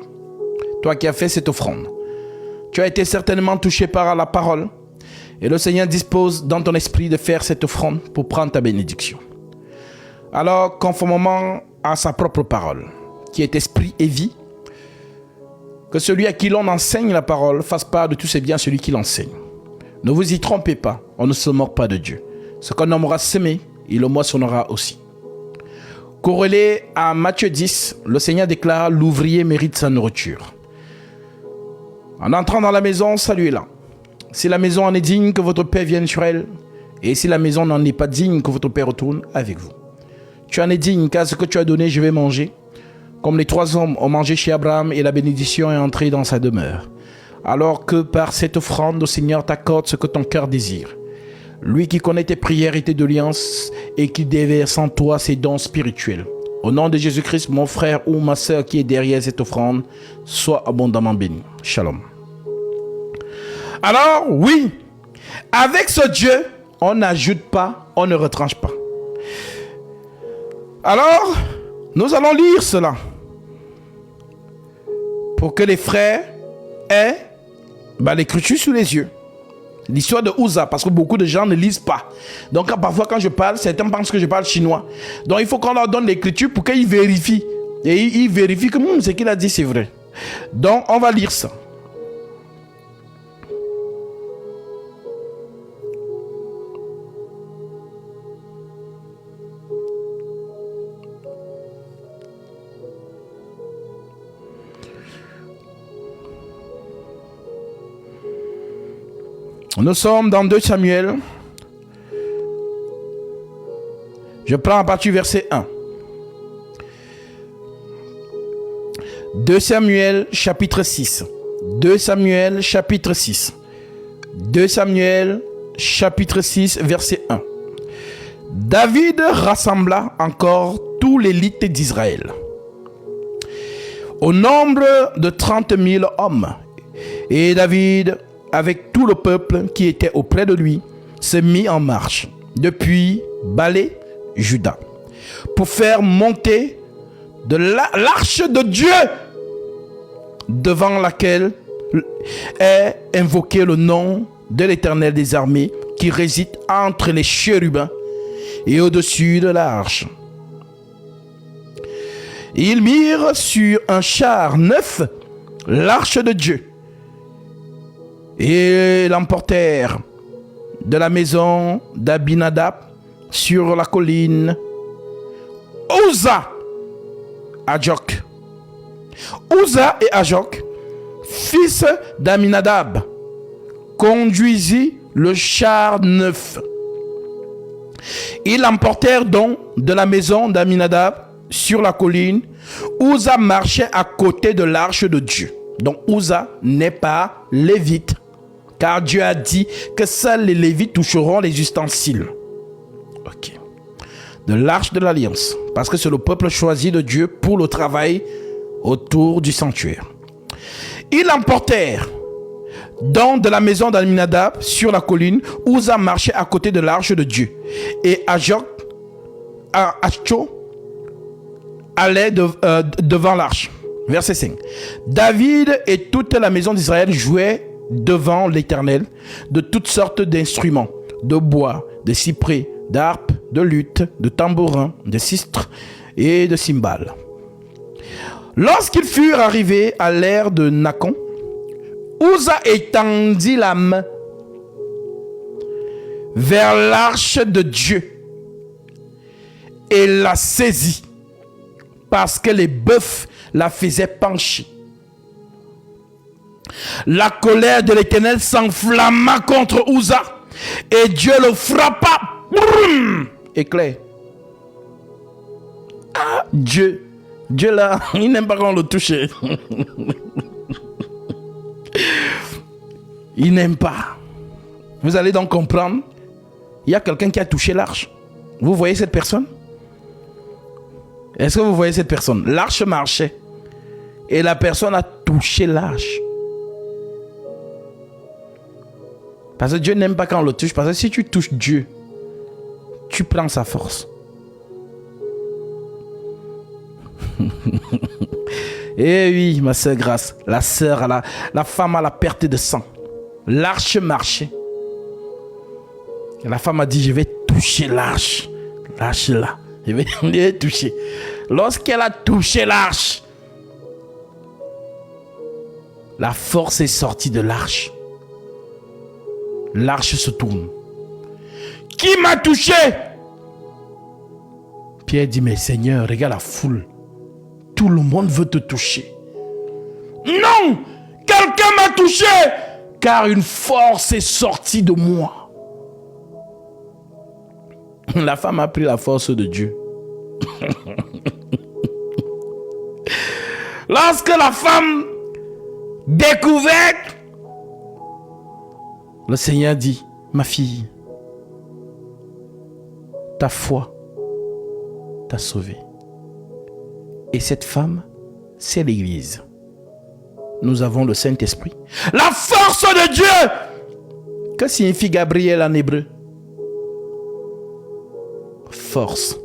Toi qui as fait cette offrande. Tu as été certainement touché par la parole. Et le Seigneur dispose dans ton esprit de faire cette offrande pour prendre ta bénédiction. Alors, conformément à sa propre parole, qui est esprit et vie, que celui à qui l'on enseigne la parole fasse part de tous ses biens à celui qui l'enseigne. Ne vous y trompez pas, on ne se moque pas de Dieu. Ce qu'on aura semé, il le moissonnera aussi. Corrélé à Matthieu 10, le Seigneur déclare « L'ouvrier mérite sa nourriture ». En entrant dans la maison, saluez-la. Si la maison en est digne, que votre Père vienne sur elle. Et si la maison n'en est pas digne, que votre Père retourne avec vous. Tu en es digne, car ce que tu as donné, je vais manger. Comme les 3 hommes ont mangé chez Abraham et la bénédiction est entrée dans sa demeure. Alors que par cette offrande, le Seigneur t'accorde ce que ton cœur désire. Lui qui connaît tes prières et tes doléances et qui déverse en toi ses dons spirituels. Au nom de Jésus-Christ, mon frère ou ma sœur qui est derrière cette offrande, sois abondamment béni. Shalom. Alors, oui, avec ce Dieu, on n'ajoute pas, on ne retranche pas. Alors, nous allons lire cela pour que les frères aient l'écriture sous les yeux. L'histoire de Uza, parce que beaucoup de gens ne lisent pas. Donc parfois quand je parle, certains pensent que je parle chinois. Donc il faut qu'on leur donne l'écriture pour qu'ils vérifient. Et ils vérifient que ce qu'il a dit c'est vrai. Donc on va lire ça. Nous sommes dans 2 Samuel. Je prends à partir du verset 1. 2 Samuel chapitre 6. 2 Samuel chapitre 6. 2 Samuel chapitre 6 verset 1. David rassembla encore tout l'élite d'Israël, au nombre de 30 000 hommes. Et David, avec tout le peuple qui était auprès de lui, se mit en marche depuis Balé, Juda, pour faire monter de l'arche de Dieu, devant laquelle est invoqué le nom de l'Éternel des armées, qui réside entre les chérubins et au-dessus de l'arche. Ils mirent sur un char neuf l'arche de Dieu, et l'emportèrent de la maison d'Abinadab sur la colline Uza, Ajok. Uza et Ajok, fils d'Aminadab, conduisit le char neuf. Ils l'emportèrent donc de la maison d'Aminadab sur la colline. Uza marchait à côté de l'arche de Dieu. Donc Uza n'est pas lévite, car Dieu a dit que seuls les Lévites toucheront les ustensiles. Ok. De l'arche de l'alliance, parce que c'est le peuple choisi de Dieu pour le travail autour du sanctuaire. Ils l'emportèrent donc de la maison d'Aminadab sur la colline. Uza marchait à côté de l'arche de Dieu, et Acho allait devant l'arche. Verset 5. David et toute la maison d'Israël jouaient devant l'Éternel de toutes sortes d'instruments, de bois, de cyprès, d'harpes, de luth, de tambourins, de sistres et de cymbales. Lorsqu'ils furent arrivés à l'ère de Nacon, Uza étendit la main vers l'arche de Dieu et la saisit, parce que les bœufs la faisaient pencher. La colère de l'Éternel s'enflamma contre Uza, et Dieu le frappa. Boum! Éclair. Ah, Dieu là, il n'aime pas quand on le touche. Il n'aime pas. Vous allez donc comprendre. Il y a quelqu'un qui a touché l'arche. Vous voyez cette personne? Est-ce que vous voyez cette personne? L'arche marchait et la personne a touché l'arche. Parce que Dieu n'aime pas quand on le touche. Parce que si tu touches Dieu, tu prends sa force. Eh oui, ma soeur Grâce, la soeur, la femme à la perte de sang. L'arche marchait. Et la femme a dit, je vais toucher l'arche. L'arche là. Je vais toucher. Lorsqu'elle a touché l'arche, la force est sortie de l'arche. L'arche se tourne. Qui m'a touché? Pierre dit, mais Seigneur, regarde la foule. Tout le monde veut te toucher. Non! Quelqu'un m'a touché! Car une force est sortie de moi. La femme a pris la force de Dieu. Lorsque la femme découvert, le Seigneur dit, ma fille, ta foi t'a sauvée. Et cette femme, c'est l'Église. Nous avons le Saint-Esprit. La force de Dieu! Que signifie Gabriel en hébreu? Force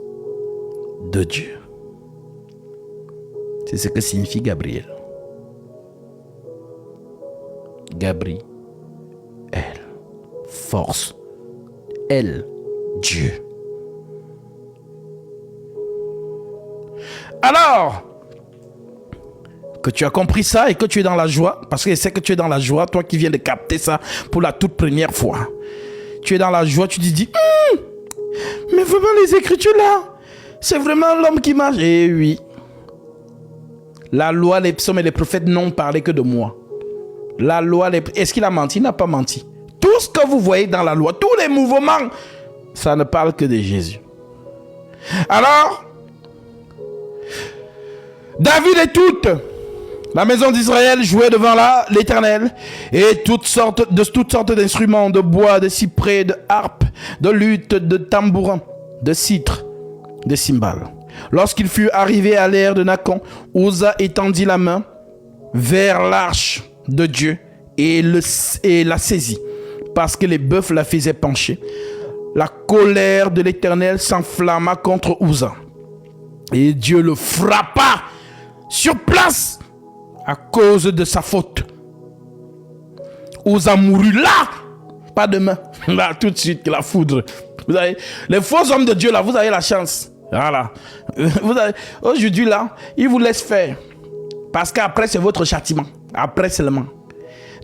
de Dieu. C'est ce que signifie Gabriel. Gabriel. Force. Elle. Dieu. Alors, que tu as compris ça et que tu es dans la joie, parce que je sais que tu es dans la joie, toi qui viens de capter ça pour la toute première fois. Tu es dans la joie, tu te dis, mais vraiment les Écritures là, c'est vraiment l'homme qui marche. Eh oui. La loi, les psaumes et les prophètes n'ont parlé que de moi. La loi, est-ce qu'il a menti? Il n'a pas menti. Tout ce que vous voyez dans la loi, tous les mouvements, ça ne parle que de Jésus. Alors, David et toute la maison d'Israël jouait devant l'Éternel, et toutes sortes d'instruments, de bois, de cyprès, de harpe, de luth, de tambourins, de cithres, de cymbales. Lorsqu'il fut arrivé à l'ère de Nacon, Uza étendit la main vers l'arche de Dieu et la saisit, parce que les bœufs la faisaient pencher. La colère de l'Éternel s'enflamma contre Uza, et Dieu le frappa sur place à cause de sa faute. Uza mourut là, pas demain, là tout de suite, la foudre. Vous avez, les faux hommes de Dieu là, vous avez la chance. Voilà. Aujourd'hui là, ils vous laissent faire. Parce qu'après c'est votre châtiment. Après seulement.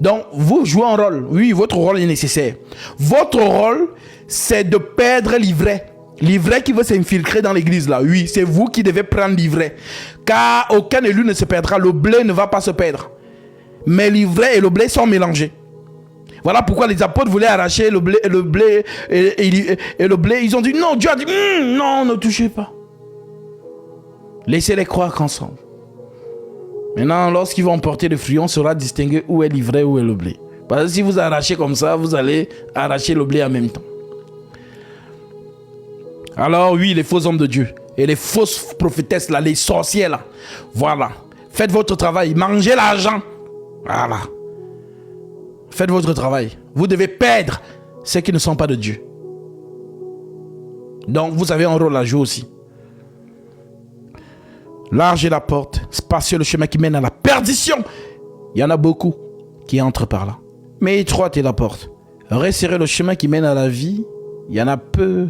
Donc vous jouez un rôle. Oui, votre rôle est nécessaire. Votre rôle, c'est de perdre l'ivraie. L'ivraie qui veut s'infiltrer dans l'église là. Oui, c'est vous qui devez prendre l'ivraie. Car aucun élu ne se perdra. Le blé ne va pas se perdre. Mais l'ivraie et le blé sont mélangés. Voilà pourquoi les apôtres voulaient arracher le blé et le blé. Ils ont dit non, Dieu a dit non, ne touchez pas. Laissez-les croire ensemble. Maintenant, lorsqu'ils vont porter le fruit, on saura distinguer où est l'ivraie, où est le blé. Parce que si vous arrachez comme ça, vous allez arracher le blé en même temps. Alors oui, les faux hommes de Dieu et les fausses prophétesses là, les sorcières là, voilà. Faites votre travail, mangez l'argent. Voilà. Faites votre travail. Vous devez perdre ceux qui ne sont pas de Dieu. Donc, vous avez un rôle à jouer aussi. Large est la porte, spacieux le chemin qui mène à la perdition. Il y en a beaucoup qui entrent par là. Mais étroite est la porte. Resserrez le chemin qui mène à la vie. Il y en a peu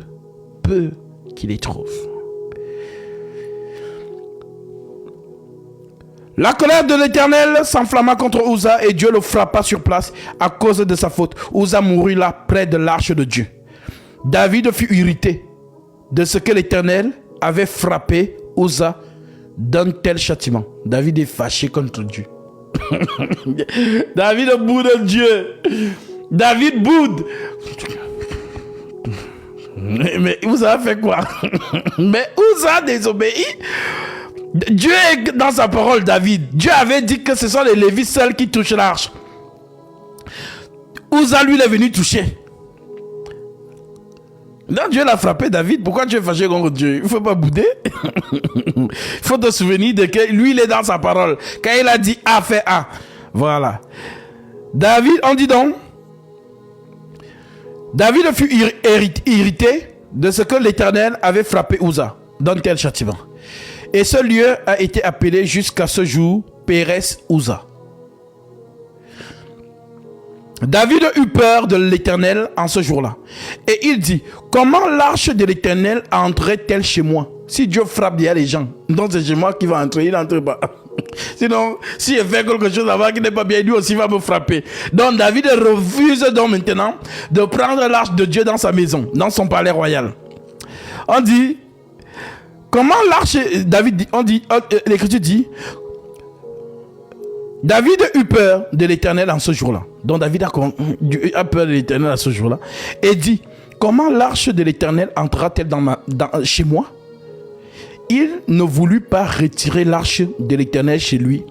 qui les trouvent. La colère de l'Éternel s'enflamma contre Uza et Dieu le frappa sur place à cause de sa faute. Uza mourut là près de l'arche de Dieu. David fut irrité de ce que l'Éternel avait frappé Uza d'un tel châtiment. David est fâché contre Dieu. David boude Dieu. David boude. Mais Uza a fait quoi? Mais Uza a désobéi. Dieu est dans sa parole, David. Dieu avait dit que ce sont les Lévites seuls qui touchent l'arche. Uza, lui, il est venu toucher. Donc Dieu l'a frappé, David. Pourquoi tu es fâché contre Dieu? Il ne faut pas bouder. Il faut te souvenir de que lui, il est dans sa parole. Quand il a dit A, fait A. Voilà. David, on dit donc. David fut irrité de ce que l'Éternel avait frappé Uza dans tel châtiment. Et ce lieu a été appelé jusqu'à ce jour Pérez Uza. David eut peur de l'Éternel en ce jour-là. Et il dit, comment l'arche de l'Éternel entrerait-elle chez moi? Si Dieu frappe bien les gens, donc c'est chez moi qui va entrer, il n'entre pas. Sinon, si je fais quelque chose là-bas qui n'est pas bien, lui aussi va me frapper. Donc David refuse donc maintenant de prendre l'arche de Dieu dans sa maison, dans son palais royal. On dit, comment l'arche, David dit, l'Écriture dit, David eut peur de l'Éternel en ce jour-là. Donc David a peur de l'Éternel en ce jour-là. Et dit, comment l'arche de l'Éternel entrera-t-elle chez moi? Il ne voulut pas retirer l'arche de l'Éternel chez lui,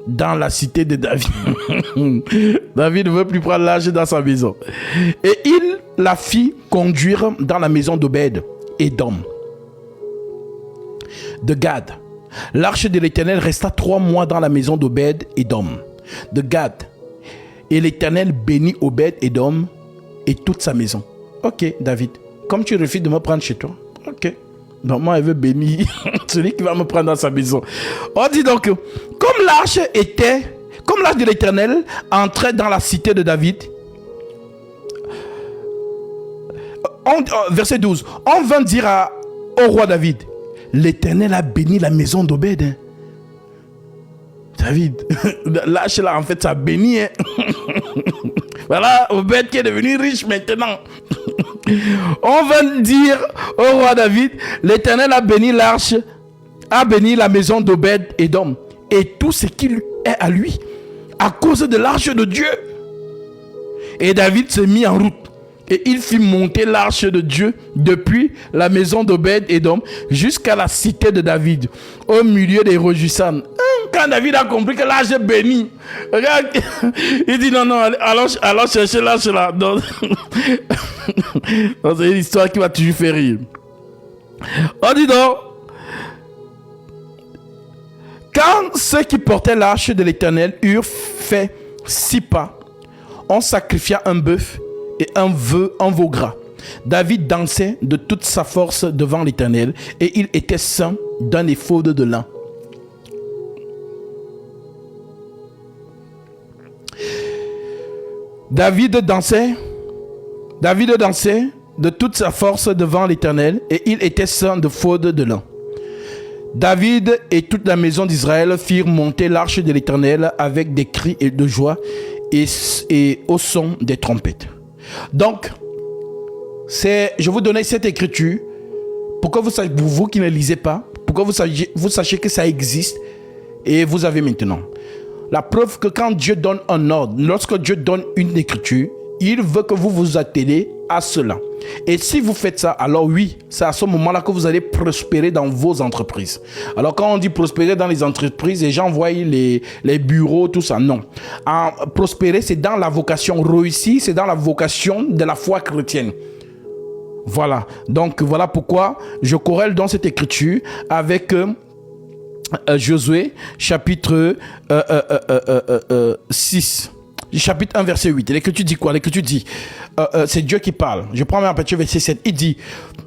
dans la cité de David. David ne veut plus prendre l'arche dans sa maison. Et il la fit conduire dans la maison d'Obed et d'Om, de Gad. L'arche de l'Éternel resta 3 mois dans la maison d'Obed et d'Om, de Gad. Et l'Éternel bénit Obed et d'Om et toute sa maison. Ok, David, comme tu refuses de me prendre chez toi, ok, Donc moi, elle veut bénir celui qui va me prendre dans sa maison. On dit donc, comme l'arche de l'Éternel entrait dans la cité de David, verset 12, on vint dire au roi David, l'Éternel a béni la maison d'Obed. Hein. David, l'arche là, en fait, ça a béni. Hein. Voilà, Obed qui est devenu riche maintenant. On va dire au roi David, l'Éternel a béni l'arche, a béni la maison d'Obed Édom et tout ce qui est à lui à cause de l'arche de Dieu. Et David se mit en route et il fit monter l'arche de Dieu depuis la maison d'Obed Édom jusqu'à la cité de David au milieu des réjouissants. Quand David a compris que l'arche est bénie, regarde, il dit non, allons chercher l'arche là. Donc, c'est une histoire qui va toujours faire rire. On dit donc, quand ceux qui portaient l'arche de l'Éternel eurent fait 6 pas, on sacrifia un bœuf et un veau gras. David dansait de toute sa force devant l'Éternel et il était ceint d'un éphod de lin. David dansait de toute sa force devant l'Éternel et il était ceint de éphod de lin. David et toute la maison d'Israël firent monter l'arche de l'Éternel avec des cris de joie et au son des trompettes. Donc, je vous donnais cette écriture pour que vous qui ne lisez pas, pour que vous sachiez que ça existe et vous avez maintenant la preuve que quand Dieu donne un ordre, lorsque Dieu donne une écriture, il veut que vous vous atteliez à cela. Et si vous faites ça, alors oui, c'est à ce moment-là que vous allez prospérer dans vos entreprises. Alors quand on dit prospérer dans les entreprises, les gens voient les bureaux, tout ça. Non. Prospérer, c'est dans la vocation. Réussir, c'est dans la vocation de la foi chrétienne. Voilà. Donc voilà pourquoi je corrèle dans cette écriture avec Josué, chapitre 6. Chapitre 1, verset 8. L'écriture dit quoi? L'écriture dit, c'est Dieu qui parle. Je prends ma partie, verset 7. Il dit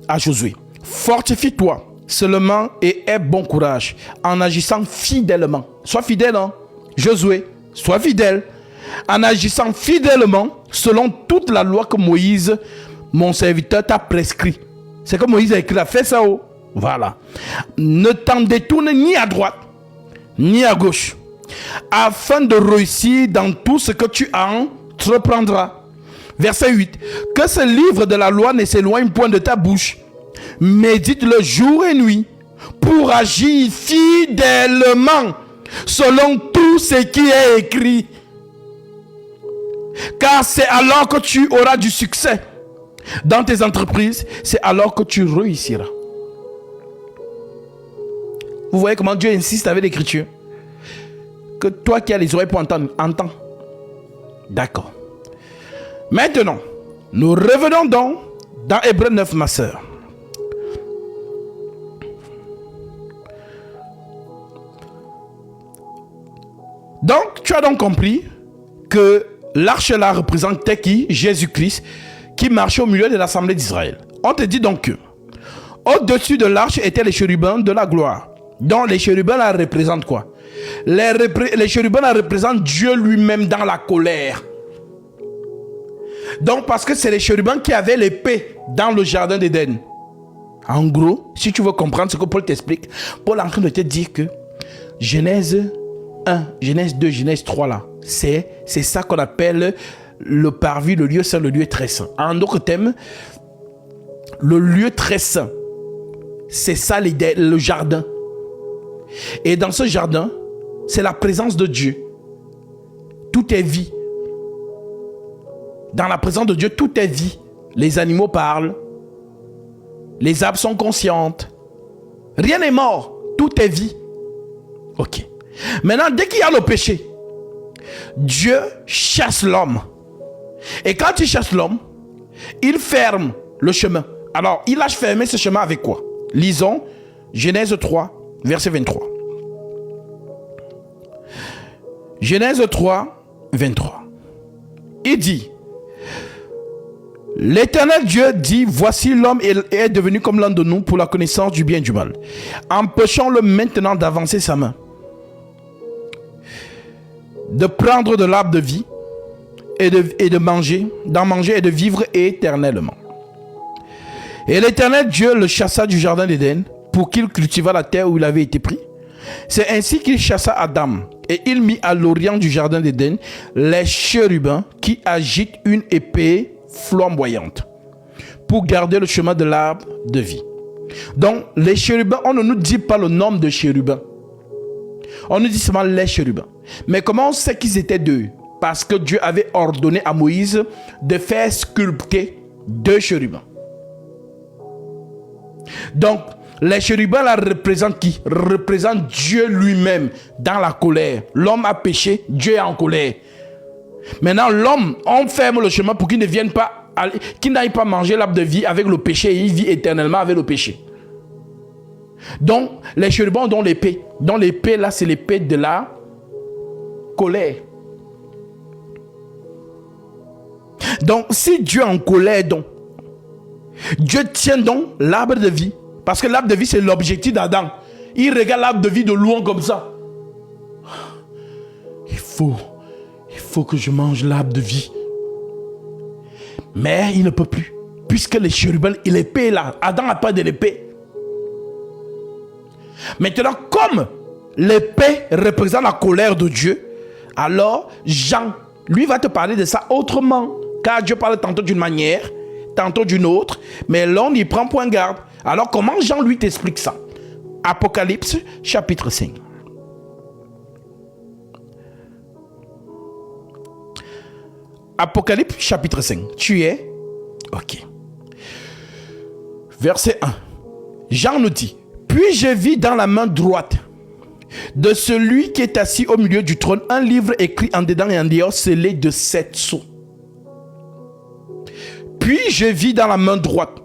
à Josué, fortifie-toi seulement et aie bon courage en agissant fidèlement. Sois fidèle, hein? Josué, sois fidèle. En agissant fidèlement selon toute la loi que Moïse, mon serviteur, t'a prescrit. C'est comme Moïse a écrit, fais ça, oh. Voilà. Ne t'en détourne ni à droite, ni à gauche, afin de réussir dans tout ce que tu entreprendras. Verset 8. Que ce livre de la loi ne s'éloigne point de ta bouche. Médite-le jour et nuit pour agir fidèlement selon tout ce qui est écrit. Car c'est alors que tu auras du succès dans tes entreprises. C'est alors que tu réussiras. Vous voyez comment Dieu insiste avec l'écriture? Que toi qui as les oreilles pour entendre, entends. D'accord. Maintenant, nous revenons donc dans Hébreux 9, ma sœur. Donc, tu as donc compris que l'arche là représentait qui? Jésus-Christ, qui marchait au milieu de l'assemblée d'Israël. On te dit donc que au-dessus de l'arche étaient les chérubins de la gloire. Donc les chérubins là représentent quoi? Les chérubins là représentent Dieu lui-même dans la colère. Donc parce que c'est les chérubins qui avaient l'épée dans le jardin d'Éden. En gros, si tu veux comprendre ce que Paul t'explique, Paul est en train de te dire que Genèse 1, Genèse 2, Genèse 3 là, c'est ça qu'on appelle le parvis, le lieu saint, le lieu très saint. En d'autres termes, le lieu très saint, c'est ça le jardin. Et dans ce jardin, c'est la présence de Dieu. Tout est vie. Dans la présence de Dieu, tout est vie. Les animaux parlent. Les arbres sont conscientes. Rien n'est mort. Tout est vie. Ok. Maintenant, dès qu'il y a le péché, Dieu chasse l'homme. Et quand il chasse l'homme, il ferme le chemin. Alors, il a fermé ce chemin avec quoi? Lisons Genèse 3, verset 23. Genèse 3, 23. Il dit, L'Éternel Dieu dit, voici l'homme est devenu comme l'un de nous pour la connaissance du bien et du mal. Empêchons-le maintenant d'avancer sa main, de prendre de l'arbre de vie et de manger, d'en manger et de vivre éternellement. Et l'Éternel Dieu le chassa du jardin d'Éden pour qu'il cultivât la terre où il avait été pris. C'est ainsi qu'il chassa Adam et il mit à l'orient du jardin d'Éden les chérubins qui agitent une épée flamboyante pour garder le chemin de l'arbre de vie. Donc les chérubins, on ne nous dit pas le nombre de chérubins, on nous dit seulement les chérubins. Mais comment on sait qu'ils étaient deux? Parce que Dieu avait ordonné à Moïse de faire sculpter 2 chérubins. Donc les chérubins là représentent qui? Représentent Dieu lui-même dans la colère. L'homme a péché, Dieu est en colère. Maintenant l'homme, on ferme le chemin pour qu'il ne vienne pas, qu'il n'aille pas manger l'arbre de vie avec le péché, et il vit éternellement avec le péché. Donc les chérubins ont l'épée. Donc l'épée là, c'est l'épée de la colère. Donc si Dieu est en colère, donc Dieu tient donc l'arbre de vie. Parce que l'arbre de vie, c'est l'objectif d'Adam. Il regarde l'arbre de vie de loin comme ça. Il faut que je mange l'arbre de vie. Mais il ne peut plus. Puisque les chérubins, l'épée est là. Adam n'a pas de l'épée. Maintenant, comme l'épée représente la colère de Dieu, alors Jean, lui, va te parler de ça autrement. Car Dieu parle tantôt d'une manière, tantôt d'une autre, mais l'on y prend point garde. Alors comment Jean lui t'explique ça? Apocalypse chapitre 5. Apocalypse chapitre 5. Tu es? Ok. Verset 1. Jean nous dit, puis je vis dans la main droite de celui qui est assis au milieu du trône un livre écrit en dedans et en dehors, scellé de 7 sceaux. Puis je vis dans la main droite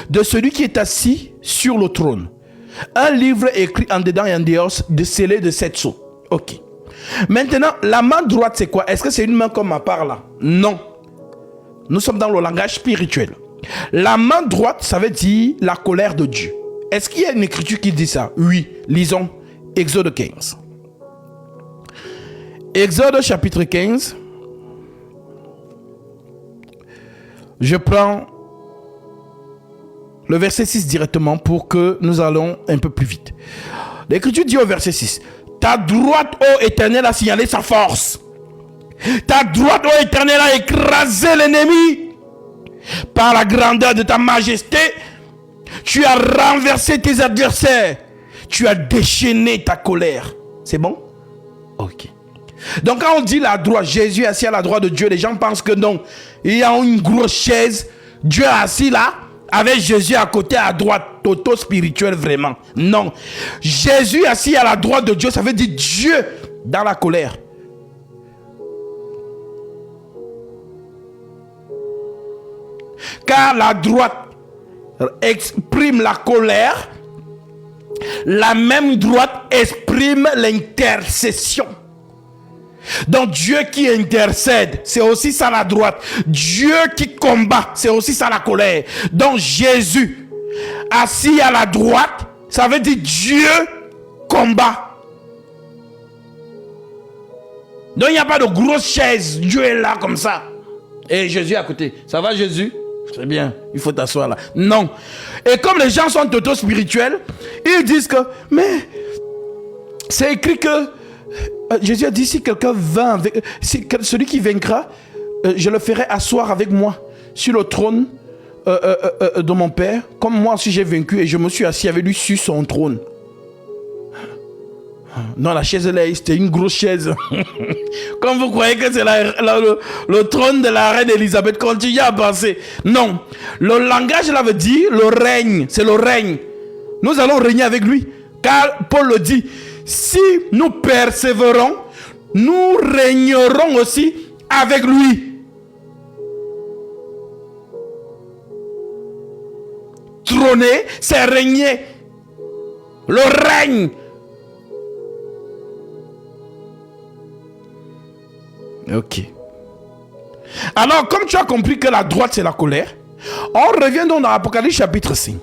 de celui qui est assis sur le trône un livre écrit en dedans et en dehors, scellé de 7 sceaux. Ok. Maintenant, la main droite, c'est quoi? Est-ce que c'est une main comme ma part là? Non. Nous sommes dans le langage spirituel. La main droite, ça veut dire la colère de Dieu. Est-ce qu'il y a une écriture qui dit ça? Oui. Lisons Exode 15. Exode chapitre 15. Je prends le verset 6 directement pour que nous allons un peu plus vite. L'Écriture dit au verset 6, ta droite, ô Éternel, a signalé sa force. Ta droite, ô Éternel, a écrasé l'ennemi. Par la grandeur de ta majesté, tu as renversé tes adversaires. Tu as déchaîné ta colère. C'est bon? Ok. Donc quand on dit la droite, Jésus est assis à la droite de Dieu, les gens pensent que non. Il y a une grosse chaise, Dieu est assis là, avec Jésus à côté à droite, toto spirituel vraiment. Non. Jésus assis à la droite de Dieu, ça veut dire Dieu dans la colère. Car la droite exprime la colère, la même droite exprime l'intercession. Donc Dieu qui intercède, c'est aussi ça la droite. Dieu qui combat, c'est aussi ça la colère. Donc Jésus assis à la droite, ça veut dire Dieu combat. Donc il n'y a pas de grosse chaise, Dieu est là comme ça. Et Jésus à côté. Ça va Jésus? Très bien, il faut t'asseoir là. Non. Et comme les gens sont auto-spirituels, ils disent que, mais c'est écrit que Jésus a dit, si quelqu'un vint avec, celui qui vaincra, je le ferai asseoir avec moi sur le trône de mon Père, comme moi aussi j'ai vaincu et je me suis assis avec lui sur son trône. Non, la chaise là, c'était une grosse chaise. Comme vous croyez que c'est le trône de la reine Elisabeth, continuez à penser. Non, le langage là veut dire le règne, c'est le règne. Nous allons régner avec lui. Car Paul le dit, si nous persévérons, nous régnerons aussi avec lui. Trôner, c'est régner. Le règne. Ok. Alors, comme tu as compris que la droite, c'est la colère, On revient donc dans Apocalypse chapitre 5.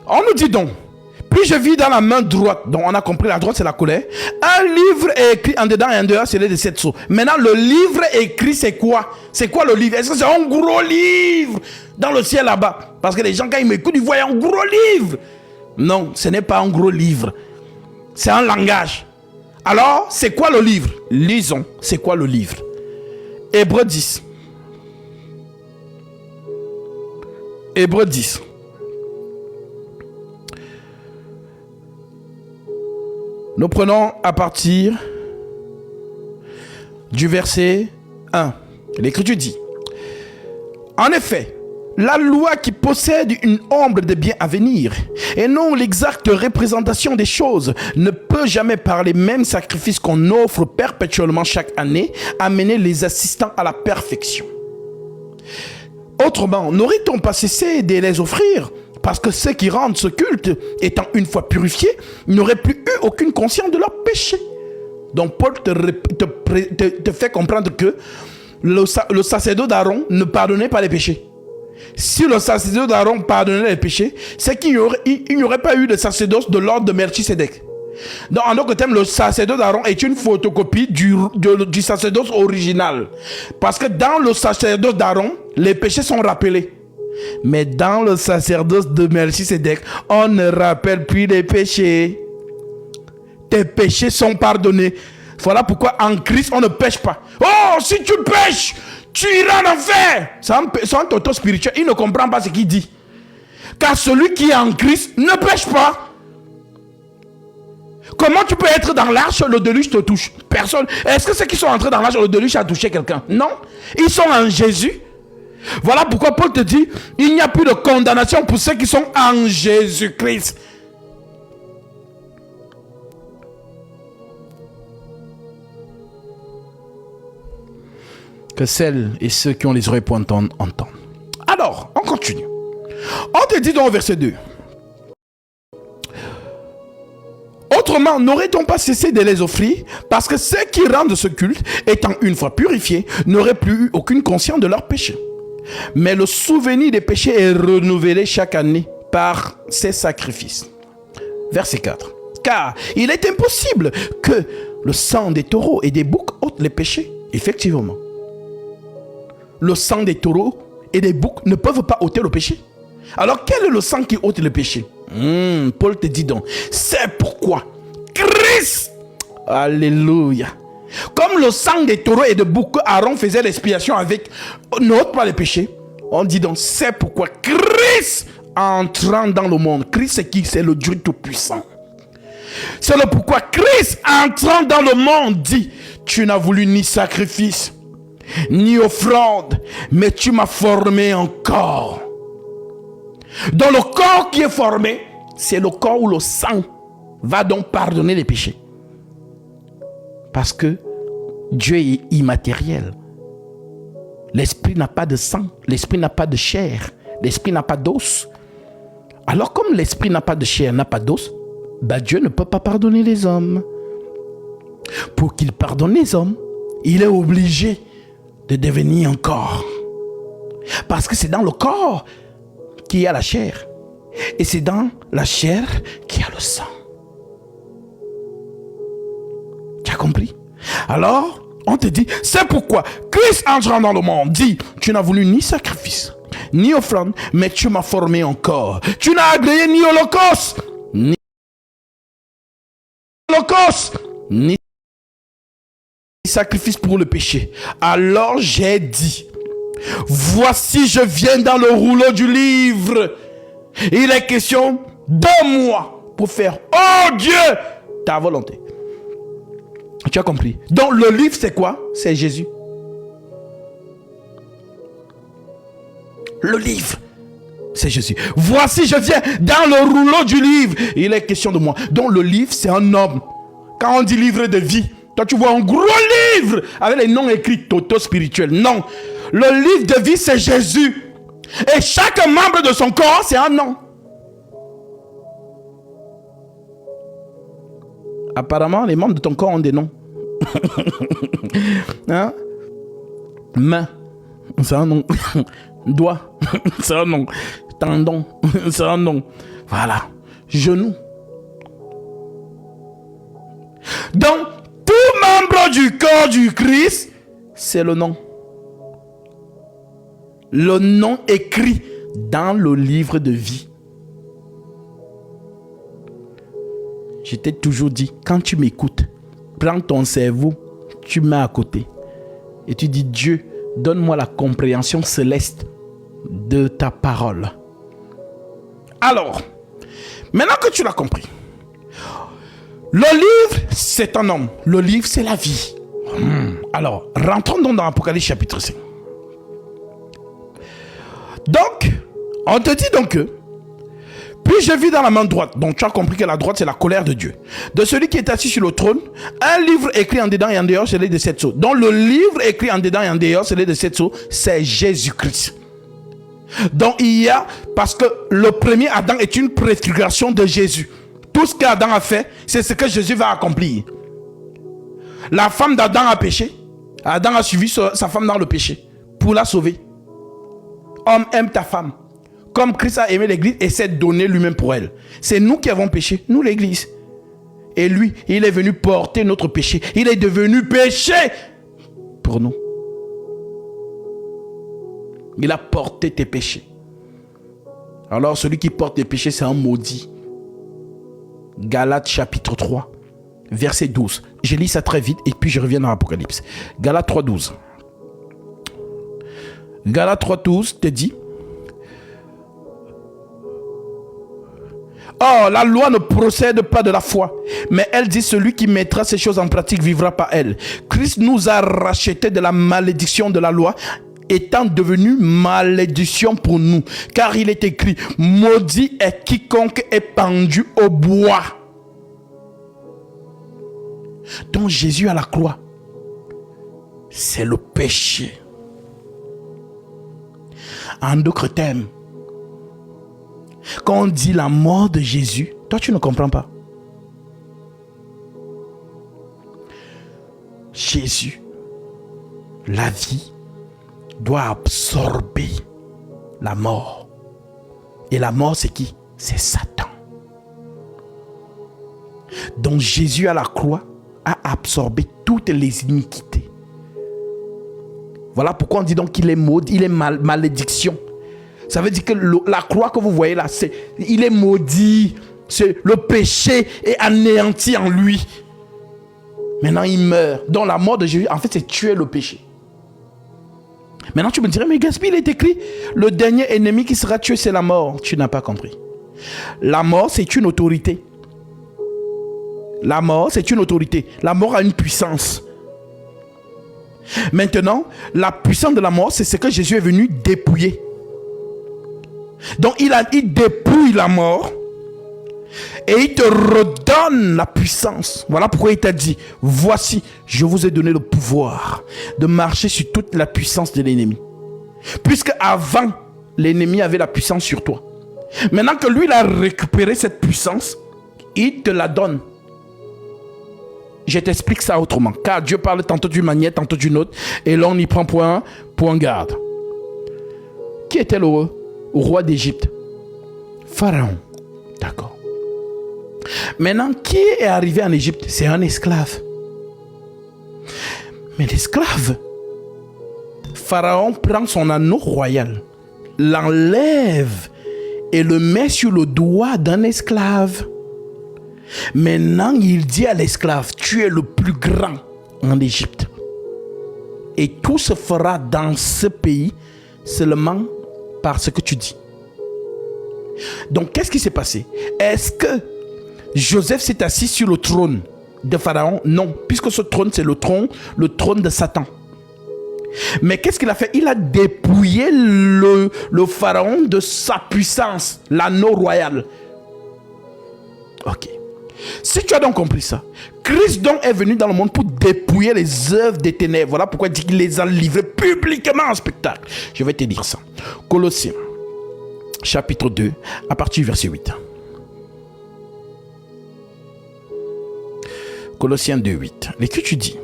On nous dit donc, puis je vis dans la main droite, donc on a compris, la droite c'est la colère, un livre est écrit en dedans et en dehors, c'est les 7 sceaux. Maintenant, le livre écrit, c'est quoi? C'est quoi le livre? Est-ce que c'est un gros livre dans le ciel là-bas? Parce que les gens, quand ils m'écoutent, ils voient un gros livre. Non, ce n'est pas un gros livre. C'est un langage. Alors, c'est quoi le livre? Lisons, c'est quoi le livre? Hébreux 10. Hébreux 10. Nous prenons à partir du verset 1. L'Écriture dit: en effet, la loi qui possède une ombre de bien à venir et non l'exacte représentation des choses ne peut jamais par les mêmes sacrifices qu'on offre perpétuellement chaque année amener les assistants à la perfection. Autrement, n'aurait-on pas cessé de les offrir? Parce que ceux qui rendent ce culte, étant une fois purifiés, n'auraient plus eu aucune conscience de leur péché. Donc Paul te fait comprendre que le sacerdoce d'Aaron ne pardonnait pas les péchés. Si le sacerdoce d'Aaron pardonnait les péchés, c'est qu'il n'y aurait pas eu de sacerdoce de l'ordre de Melchisédek. Donc, en d'autres termes, le sacerdoce d'Aaron est une photocopie du sacerdoce original. Parce que dans le sacerdoce d'Aaron, les péchés sont rappelés. Mais dans le sacerdoce de Melchisédek, on ne rappelle plus les péchés. Tes péchés sont pardonnés. Voilà pourquoi en Christ, on ne pêche pas. Oh, si tu pêches, tu iras en enfer. C'est un toto spirituel. Il ne comprend pas ce qu'il dit. Car celui qui est en Christ ne pêche pas. Comment tu peux être dans l'arche, le déluge te touche? Personne. Est-ce que ceux qui sont entrés dans l'arche, le déluge a touché quelqu'un? Non. Ils sont en Jésus. Voilà pourquoi Paul te dit, il n'y a plus de condamnation pour ceux qui sont en Jésus-Christ. Que celles et ceux qui ont les oreilles pour entendre, entendent. Alors, on continue. On te dit dans le verset 2. Autrement, n'aurait-on pas cessé de les offrir? Parce que ceux qui rendent ce culte, étant une fois purifiés, n'auraient plus eu aucune conscience de leurs péchés. Mais le souvenir des péchés est renouvelé chaque année par ces sacrifices. Verset 4. Car il est impossible que le sang des taureaux et des boucs ôte les péchés. Effectivement. Le sang des taureaux et des boucs ne peuvent pas ôter le péché. Alors quel est le sang qui ôte le péché? Paul te dit donc, c'est pourquoi Christ, alléluia, comme le sang des taureaux et de boucs, Aaron faisait l'expiation avec, n'ôte pas les péchés. On dit donc, c'est pourquoi Christ, entrant dans le monde, Christ c'est qui? C'est le Dieu Tout-Puissant. C'est le pourquoi Christ, entrant dans le monde, dit, tu n'as voulu ni sacrifice, ni offrande, mais tu m'as formé en corps. Dans le corps qui est formé, c'est le corps où le sang va donc pardonner les péchés. Parce que Dieu est immatériel. L'esprit n'a pas de sang, l'esprit n'a pas de chair, l'esprit n'a pas d'os. Alors comme l'esprit n'a pas de chair, n'a pas d'os, Dieu ne peut pas pardonner les hommes. Pour qu'il pardonne les hommes, il est obligé de devenir un corps. Parce que c'est dans le corps qu'il y a la chair. Et c'est dans la chair qu'il y a le sang. Tu as compris? Alors, on te dit, c'est pourquoi Christ entrant dans le monde dit, tu n'as voulu ni sacrifice, ni offrande, mais tu m'as formé en corps. Tu n'as agréé ni holocauste, ni sacrifice pour le péché. Alors j'ai dit, voici je viens dans le rouleau du livre. Il est question de moi pour faire, oh Dieu, ta volonté. Tu as compris? Donc le livre c'est quoi? C'est Jésus. Le livre, c'est Jésus. Voici je viens dans le rouleau du livre. Il est question de moi. Donc le livre c'est un homme. Quand on dit livre de vie, toi tu vois un gros livre avec les noms écrits toto spirituels. Non, le livre de vie c'est Jésus. Et chaque membre de son corps c'est un nom. Apparemment les membres de ton corps ont des noms. Hein? Main, c'est un nom. Doigt, c'est un nom. Tendon, c'est un nom. Voilà. Genou. Donc, tout membre du corps du Christ, c'est le nom. Le nom écrit dans le livre de vie. Je t'ai toujours dit, quand tu m'écoutes, prends ton cerveau, tu mets à côté. Et tu dis, Dieu, donne-moi la compréhension céleste de ta parole. Alors, maintenant que tu l'as compris, le livre, c'est un homme. Le livre, c'est la vie. Alors, rentrons donc dans Apocalypse chapitre 5. Donc, on te dit donc que, puis je vis dans la main droite, donc tu as compris que la droite c'est la colère de Dieu, de celui qui est assis sur le trône, un livre écrit en dedans et en dehors, c'est les de 7 sceaux. Donc le livre écrit en dedans et en dehors, c'est les de 7 sceaux, c'est Jésus-Christ. Donc il y a, parce que le premier Adam est une préfiguration de Jésus. Tout ce qu'Adam a fait, c'est ce que Jésus va accomplir. La femme d'Adam a péché. Adam a suivi sa femme dans le péché pour la sauver. Homme, aime ta femme. Comme Christ a aimé l'église et s'est donné lui-même pour elle. C'est nous qui avons péché, nous l'église. Et lui, il est venu porter notre péché. Il est devenu péché pour nous. Il a porté tes péchés. Alors celui qui porte tes péchés, c'est un maudit. Galates chapitre 3, verset 12. Je lis ça très vite et puis je reviens dans l'Apocalypse. Galates 3, 12. Galates 3, 12 te dit: or, la loi ne procède pas de la foi, mais elle dit celui qui mettra ces choses en pratique vivra par elle. Christ nous a rachetés de la malédiction de la loi, étant devenu malédiction pour nous. Car il est écrit, maudit est quiconque est pendu au bois. Donc Jésus à la croix, c'est le péché. En d'autres termes, quand on dit la mort de Jésus, toi tu ne comprends pas. Jésus, la vie, doit absorber la mort. Et la mort, c'est qui? C'est Satan. Donc Jésus à la croix a absorbé toutes les iniquités. Voilà pourquoi on dit donc qu'il est maudit, il est malédiction. Ça veut dire que la croix que vous voyez là, il est maudit. Le péché est anéanti en lui. Maintenant il meurt. Donc la mort de Jésus, en fait, c'est tuer le péché. Maintenant tu me dirais, mais Gaspard, il est écrit, le dernier ennemi qui sera tué, c'est la mort. Tu n'as pas compris. La mort, c'est une autorité. La mort, c'est une autorité. La mort a une puissance. Maintenant, la puissance de la mort, c'est ce que Jésus est venu dépouiller. Donc il dépouille la mort et il te redonne la puissance. Voilà pourquoi il t'a dit, voici, je vous ai donné le pouvoir de marcher sur toute la puissance de l'ennemi. Puisque avant, l'ennemi avait la puissance sur toi. Maintenant que lui, il a récupéré cette puissance, il te la donne. Je t'explique ça autrement. Car Dieu parle tantôt d'une manière, tantôt d'une autre. Et là, on y prend point garde. Qui était le roi d'Égypte? Pharaon. D'accord. Maintenant, qui est arrivé en Égypte? C'est un esclave. Mais l'esclave, Pharaon prend son anneau royal, l'enlève et le met sur le doigt d'un esclave. Maintenant, il dit à l'esclave, tu es le plus grand en Égypte. Et tout se fera dans ce pays seulement par ce que tu dis. Donc, qu'est-ce qui s'est passé? Est-ce que Joseph s'est assis sur le trône de Pharaon? Non, puisque ce trône, c'est le trône de Satan. Mais qu'est-ce qu'il a fait? Il a dépouillé le Pharaon de sa puissance, l'anneau royal. Ok. Si tu as donc compris ça, Christ donc est venu dans le monde pour dépouiller les œuvres des ténèbres. Voilà pourquoi il dit qu'il les a livrées publiquement en spectacle. Je vais te dire ça. Colossiens, chapitre 2, à partir du verset 8. Colossiens 2, 8. L'Écriture dit,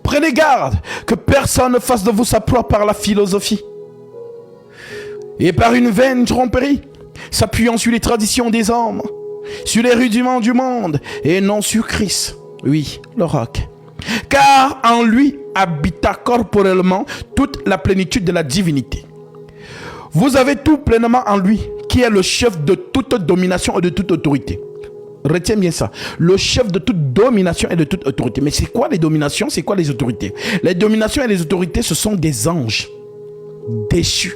Prenez garde que personne ne fasse de vous sa proie par la philosophie et par une vaine tromperie, s'appuyant sur les traditions des hommes, sur les rudiments du monde et non sur Christ, oui, le roc. Car en lui habita corporellement toute la plénitude de la divinité. Vous avez tout pleinement en lui, qui est le chef de toute domination et de toute autorité. Retiens bien ça. Le chef de toute domination et de toute autorité. Mais c'est quoi les dominations? C'est quoi les autorités? Les dominations et les autorités, ce sont des anges déchus.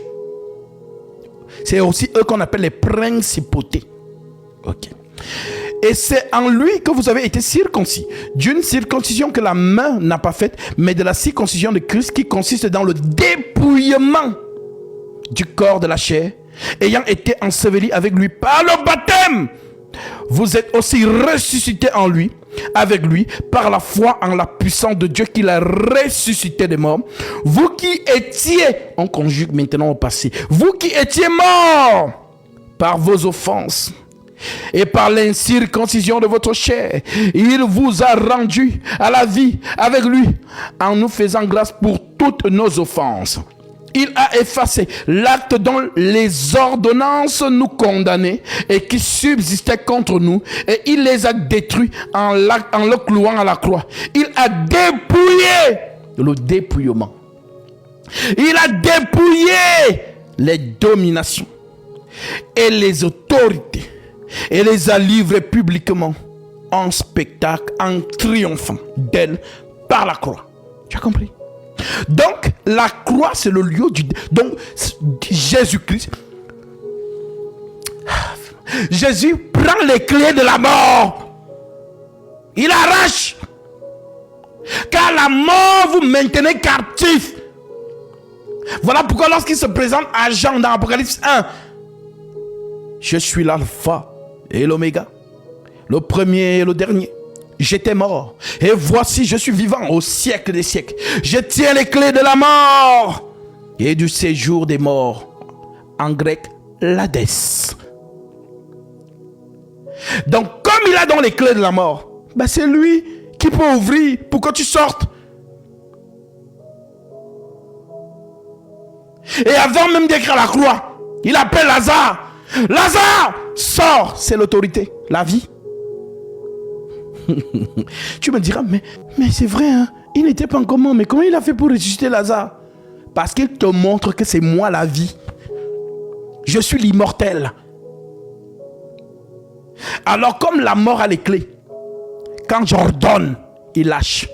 C'est aussi eux qu'on appelle les principautés. Ok. Et c'est en lui que vous avez été circoncis. D'une circoncision que la main n'a pas faite, mais de la circoncision de Christ qui consiste dans le dépouillement du corps de la chair, ayant été enseveli avec lui par le baptême. Vous êtes aussi ressuscités en lui, avec lui, par la foi en la puissance de Dieu qui l'a ressuscité des morts. Vous qui étiez, on conjugue maintenant au passé, vous qui étiez morts par vos offenses et par l'incirconcision de votre chair, il vous a rendu à la vie avec lui, en nous faisant grâce pour toutes nos offenses. Il a effacé l'acte dont les ordonnances nous condamnaient et qui subsistait contre nous, et il les a détruits en le clouant à la croix. Il a dépouillé le dépouillement. Il a dépouillé les dominations et les autorités et les a livrées publiquement en spectacle, en triomphant d'elles par la croix. Tu as compris? Donc, la croix, c'est le lieu du... Donc, Jésus-Christ... Jésus prend les clés de la mort. Il arrache. Car la mort vous maintenez captif. Voilà pourquoi lorsqu'il se présente à Jean dans Apocalypse 1, je suis l'alpha et l'oméga, le premier et le dernier. J'étais mort, et voici je suis vivant au siècle des siècles. Je tiens les clés de la mort et du séjour des morts. En grec, l'Hadès. Donc, comme il a dans les clés de la mort, ben c'est lui qui peut ouvrir pour que tu sortes. Et avant même d'écrire la croix, il appelle Lazare. Lazare, sors, c'est l'autorité, la vie. Tu me diras, mais c'est vrai, hein? Il n'était pas encore mort, mais comment il a fait pour ressusciter Lazare? Parce qu'il te montre que c'est moi la vie. Je suis l'immortel. Alors comme la mort a les clés, quand j'ordonne, il lâche.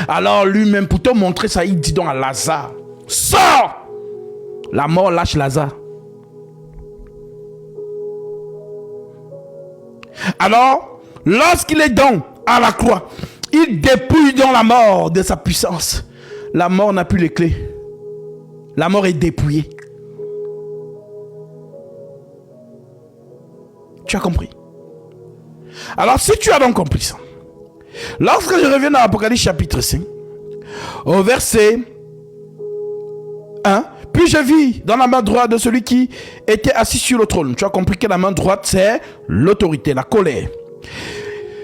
Alors lui-même, pour te montrer ça, il dit donc à Lazare, sors! La mort lâche Lazare. Alors, lorsqu'il est donc à la croix, il dépouille donc la mort de sa puissance. La mort n'a plus les clés. La mort est dépouillée. Tu as compris? Alors, si tu as donc compris ça, lorsque je reviens dans Apocalypse chapitre 5, au verset 1, puis je vis dans la main droite de celui qui était assis sur le trône. Tu as compris que la main droite, c'est l'autorité, la colère.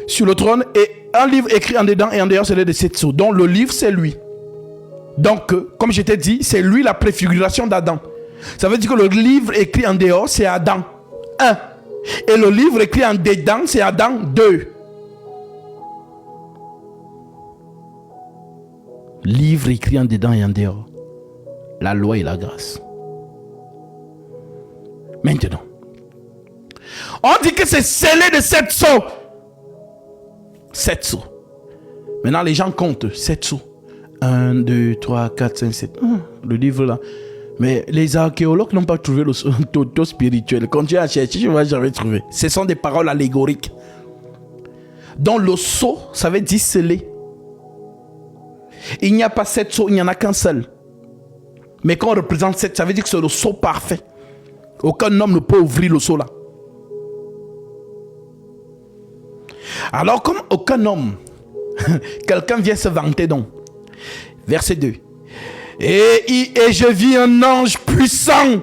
Sur le trône, et un livre écrit en dedans et en dehors, c'est le de 7 sceaux. Donc le livre, c'est lui. Donc, comme je t'ai dit, c'est lui la préfiguration d'Adam. Ça veut dire que le livre écrit en dehors, c'est Adam 1. Et le livre écrit en dedans, c'est Adam 2. Livre écrit en dedans et en dehors. La loi et la grâce. Maintenant, on dit que c'est scellé de 7 sceaux. 7 sceaux. Maintenant, les gens comptent 7 sceaux. 1, 2, 3, 4, 5, 7. Le livre là. Mais les archéologues n'ont pas trouvé le toto spirituel. Quand tu as cherché, je ne vais jamais trouver. Ce sont des paroles allégoriques. Donc le sceau, ça veut dire scellé. Il n'y a pas 7 sceaux, il n'y en a qu'un seul. Mais quand on représente 7, ça veut dire que c'est le sceau parfait. Aucun homme ne peut ouvrir le sceau là. Alors comme aucun homme, quelqu'un vient se vanter donc. Verset 2. Et je vis un ange puissant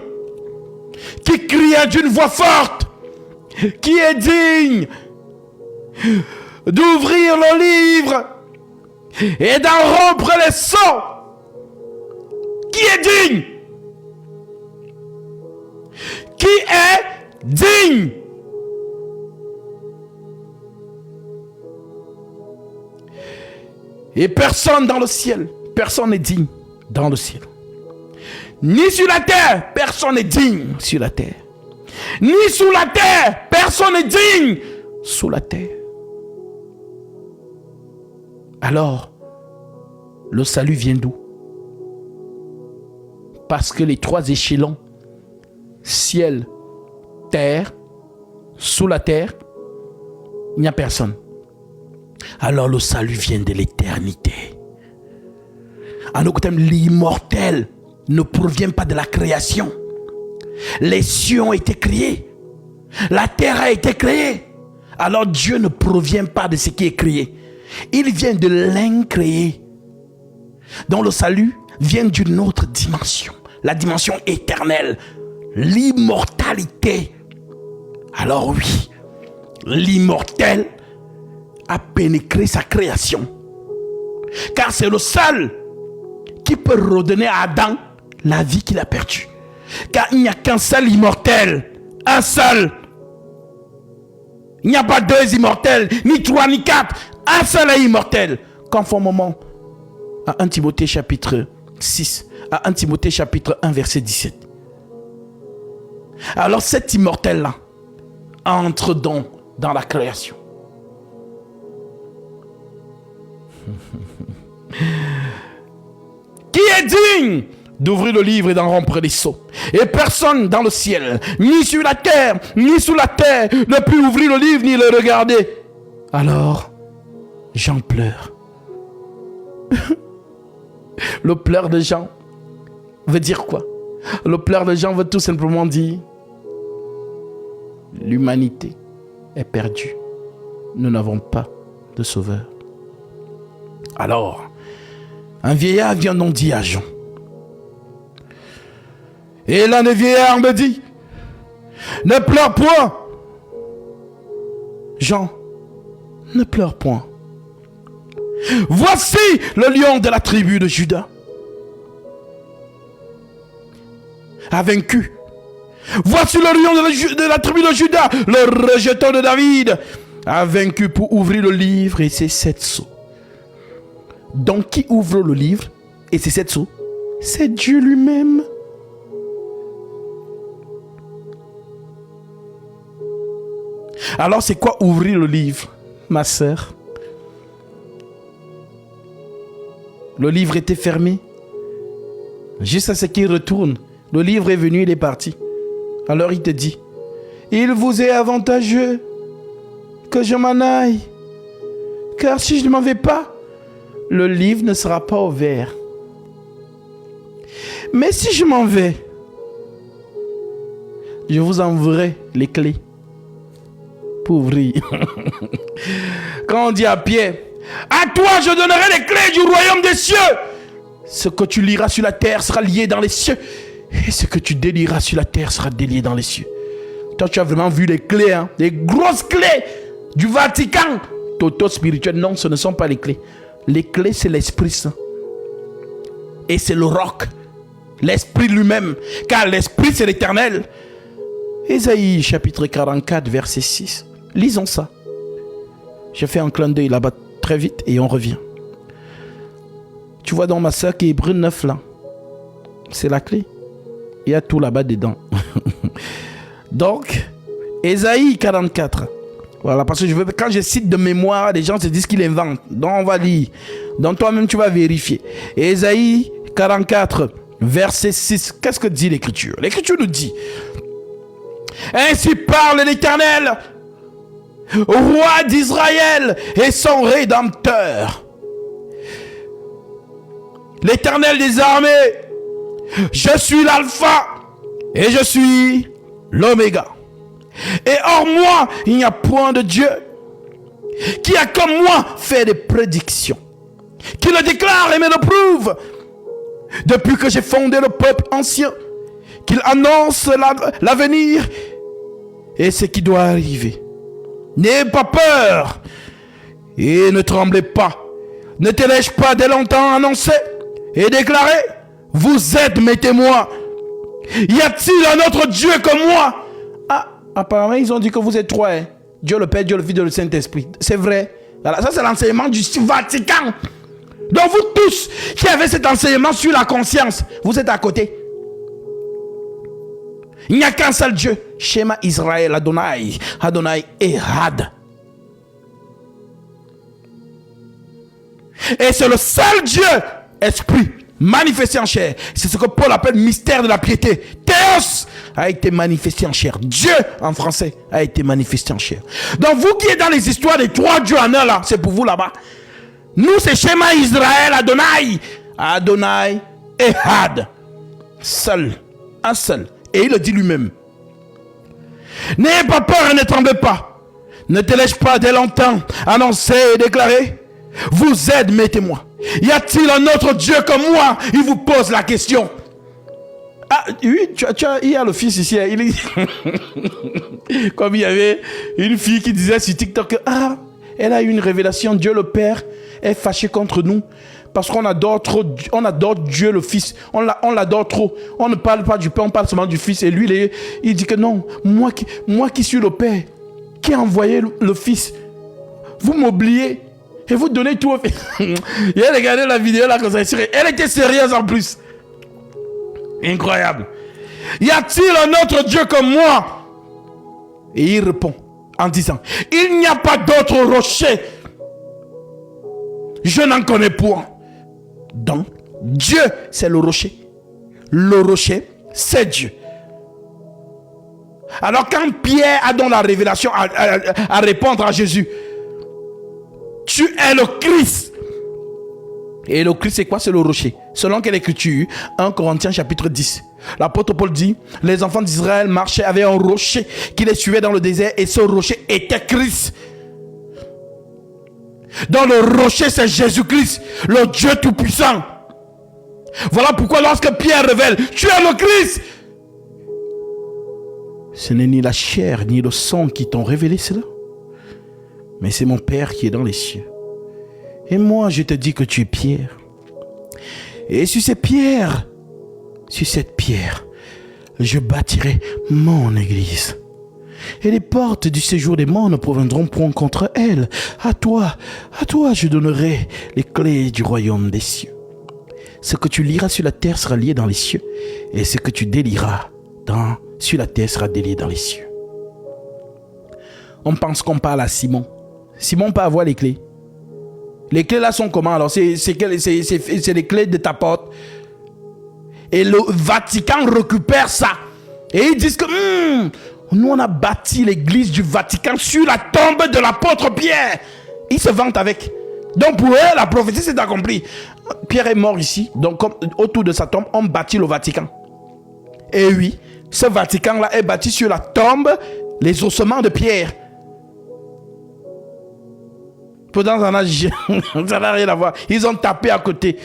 qui cria d'une voix forte, qui est digne d'ouvrir le livre et d'en rompre les sceaux. Qui est digne? Qui est digne? Et personne dans le ciel, personne n'est digne dans le ciel. Ni sur la terre, personne n'est digne sur la terre. Ni sous la terre, personne n'est digne sous la terre. Alors, le salut vient d'où? Parce que les trois échelons, ciel, terre, sous la terre, il n'y a personne. Alors le salut vient de l'éternité. En aucun terme, l'immortel ne provient pas de la création. Les cieux ont été créés. La terre a été créée. Alors Dieu ne provient pas de ce qui est créé. Il vient de l'incréé. Donc le salut vient d'une autre dimension. La dimension éternelle. L'immortalité. Alors oui, l'immortel a pénétré sa création. Car c'est le seul qui peut redonner à Adam la vie qu'il a perdue. Car il n'y a qu'un seul immortel. Un seul. Il n'y a pas deux immortels, ni trois, ni quatre. Un seul est immortel. Conformément à 1 Timothée chapitre 6, à 1 Timothée chapitre 1 verset 17. Alors cet immortel-là entre donc dans la création. Qui est digne d'ouvrir le livre et d'en rompre les sceaux? Et personne dans le ciel, ni sur la terre, ni sous la terre, ne peut ouvrir le livre ni le regarder. Alors, Jean pleure. Le pleur de Jean veut dire quoi? Le pleur de Jean veut tout simplement dire: l'humanité est perdue. Nous n'avons pas de sauveur. Alors, un vieillard vient donc dire à Jean. Et là, le vieillard me dit: ne pleure point. Jean, ne pleure point. Voici le lion de la tribu de Juda a vaincu. Voici le lion de la tribu de Juda, le rejeton de David, a vaincu pour ouvrir le livre et ses 7 sceaux. Donc qui ouvre le livre et ses 7 sceaux? C'est Dieu lui-même. Alors c'est quoi ouvrir le livre, ma sœur? Le livre était fermé. Juste à ce qu'il retourne, le livre est venu, il est parti. Alors il te dit: il vous est avantageux que je m'en aille, car si je ne m'en vais pas, le livre ne sera pas ouvert. Mais si je m'en vais, je vous enverrai les clés pour ouvrir. Quand on dit à Pierre: à toi je donnerai les clés du royaume des cieux. Ce que tu liras sur la terre sera lié dans les cieux, et ce que tu délieras sur la terre sera délié dans les cieux. Toi tu as vraiment vu les clés, hein? Les grosses clés du Vatican. Toto spirituel, non, ce ne sont pas les clés. Les clés, c'est l'Esprit Saint. Et c'est le roc, l'Esprit lui-même, car l'Esprit c'est l'éternel. Ésaïe chapitre 44 verset 6. Lisons ça. Je fais un clin d'œil là-bas très vite et on revient. Tu vois dans ma soeur qui est Hébreux 9 là. C'est la clé. Il y a tout là-bas dedans. Donc, Ésaïe 44. Voilà, parce que quand je cite de mémoire, les gens se disent qu'ils inventent. Donc on va lire. Donc toi-même tu vas vérifier. Ésaïe 44 verset 6. Qu'est-ce que dit l'Écriture? L'Écriture nous dit: ainsi parle l'Éternel, roi d'Israël et son rédempteur. L'Éternel des armées, je suis l'alpha et je suis l'oméga. Et hors moi, il n'y a point de Dieu qui a comme moi fait des prédictions, qui le déclare et me le prouve. Depuis que j'ai fondé le peuple ancien, qu'il annonce l'avenir et ce qui doit arriver. N'ayez pas peur et ne tremblez pas. Ne te l'ai-je pas dès longtemps annoncé et déclaré? Vous êtes mes témoins. Y a-t-il un autre Dieu comme moi? Ah, apparemment, ils ont dit que vous êtes trois. Hein? Dieu le Père, Dieu le Fils, Dieu le Saint-Esprit. C'est vrai. Voilà, ça, c'est l'enseignement du Vatican. Donc, vous tous qui avez cet enseignement sur la conscience, vous êtes à côté. Il n'y a qu'un seul Dieu. Shema Israël, Adonai. Adonai Ehad. Et c'est le seul Dieu, Esprit, manifesté en chair. C'est ce que Paul appelle mystère de la piété. Théos a été manifesté en chair. Dieu, en français, a été manifesté en chair. Donc vous qui êtes dans les histoires des trois dieux en un là, c'est pour vous là-bas. Nous, c'est Shema Israël, Adonai. Adonai, Ehad. Seul, un seul. Et il le dit lui-même. N'ayez pas peur et ne tremblez pas. Ne te l'ai-je pas dès longtemps annoncé et déclaré? Vous êtes mes témoins. Y a-t-il un autre Dieu comme moi? Il vous pose la question. Ah oui, il y a le fils ici. Comme il y avait une fille qui disait sur TikTok que elle a eu une révélation. Dieu le Père est fâché contre nous parce qu'on adore trop, on adore Dieu le Fils. On l'adore trop. On ne parle pas du Père, on parle seulement du Fils. Et lui, il dit que non, moi qui suis le Père, qui a envoyé le Fils, vous m'oubliez. Et vous donnez tout au fait. Il a regardé la vidéo là comme ça. Elle était sérieuse en plus. Incroyable. Y a-t-il un autre Dieu comme moi? Et il répond en disant, il n'y a pas d'autre rocher. Je n'en connais point. Donc, Dieu, c'est le rocher. Le rocher, c'est Dieu. Alors quand Pierre a donné la révélation à répondre à Jésus, tu es le Christ. Et le Christ, c'est quoi? C'est le rocher. Selon quelle écriture? 1 Corinthiens chapitre 10. L'apôtre Paul dit, les enfants d'Israël marchaient avec un rocher qui les suivait dans le désert, et ce rocher était Christ. Dans le rocher, c'est Jésus-Christ, le Dieu tout-puissant. Voilà pourquoi lorsque Pierre révèle, tu es le Christ, ce n'est ni la chair ni le sang qui t'ont révélé cela, mais c'est mon Père qui est dans les cieux. Et moi, je te dis que tu es Pierre. Et sur cette pierre, je bâtirai mon église. Et les portes du séjour des morts ne proviendront point contre elle. À toi, je donnerai les clés du royaume des cieux. Ce que tu liras sur la terre sera lié dans les cieux, et ce que tu délieras sur la terre sera délié dans les cieux. On pense qu'on parle à Simon. Simon peut avoir les clés. Les clés là sont comment alors? C'est les clés de ta porte. Et le Vatican récupère ça. Et ils disent que nous on a bâti l'église du Vatican sur la tombe de l'apôtre Pierre. Ils se vantent avec. Donc pour eux, la prophétie s'est accomplie. Pierre est mort ici. Donc comme, autour de sa tombe, on bâtit le Vatican. Et oui, ce Vatican là est bâti sur la tombe, les ossements de Pierre. Pourtant, ça n'a rien à voir. Ils ont tapé à côté.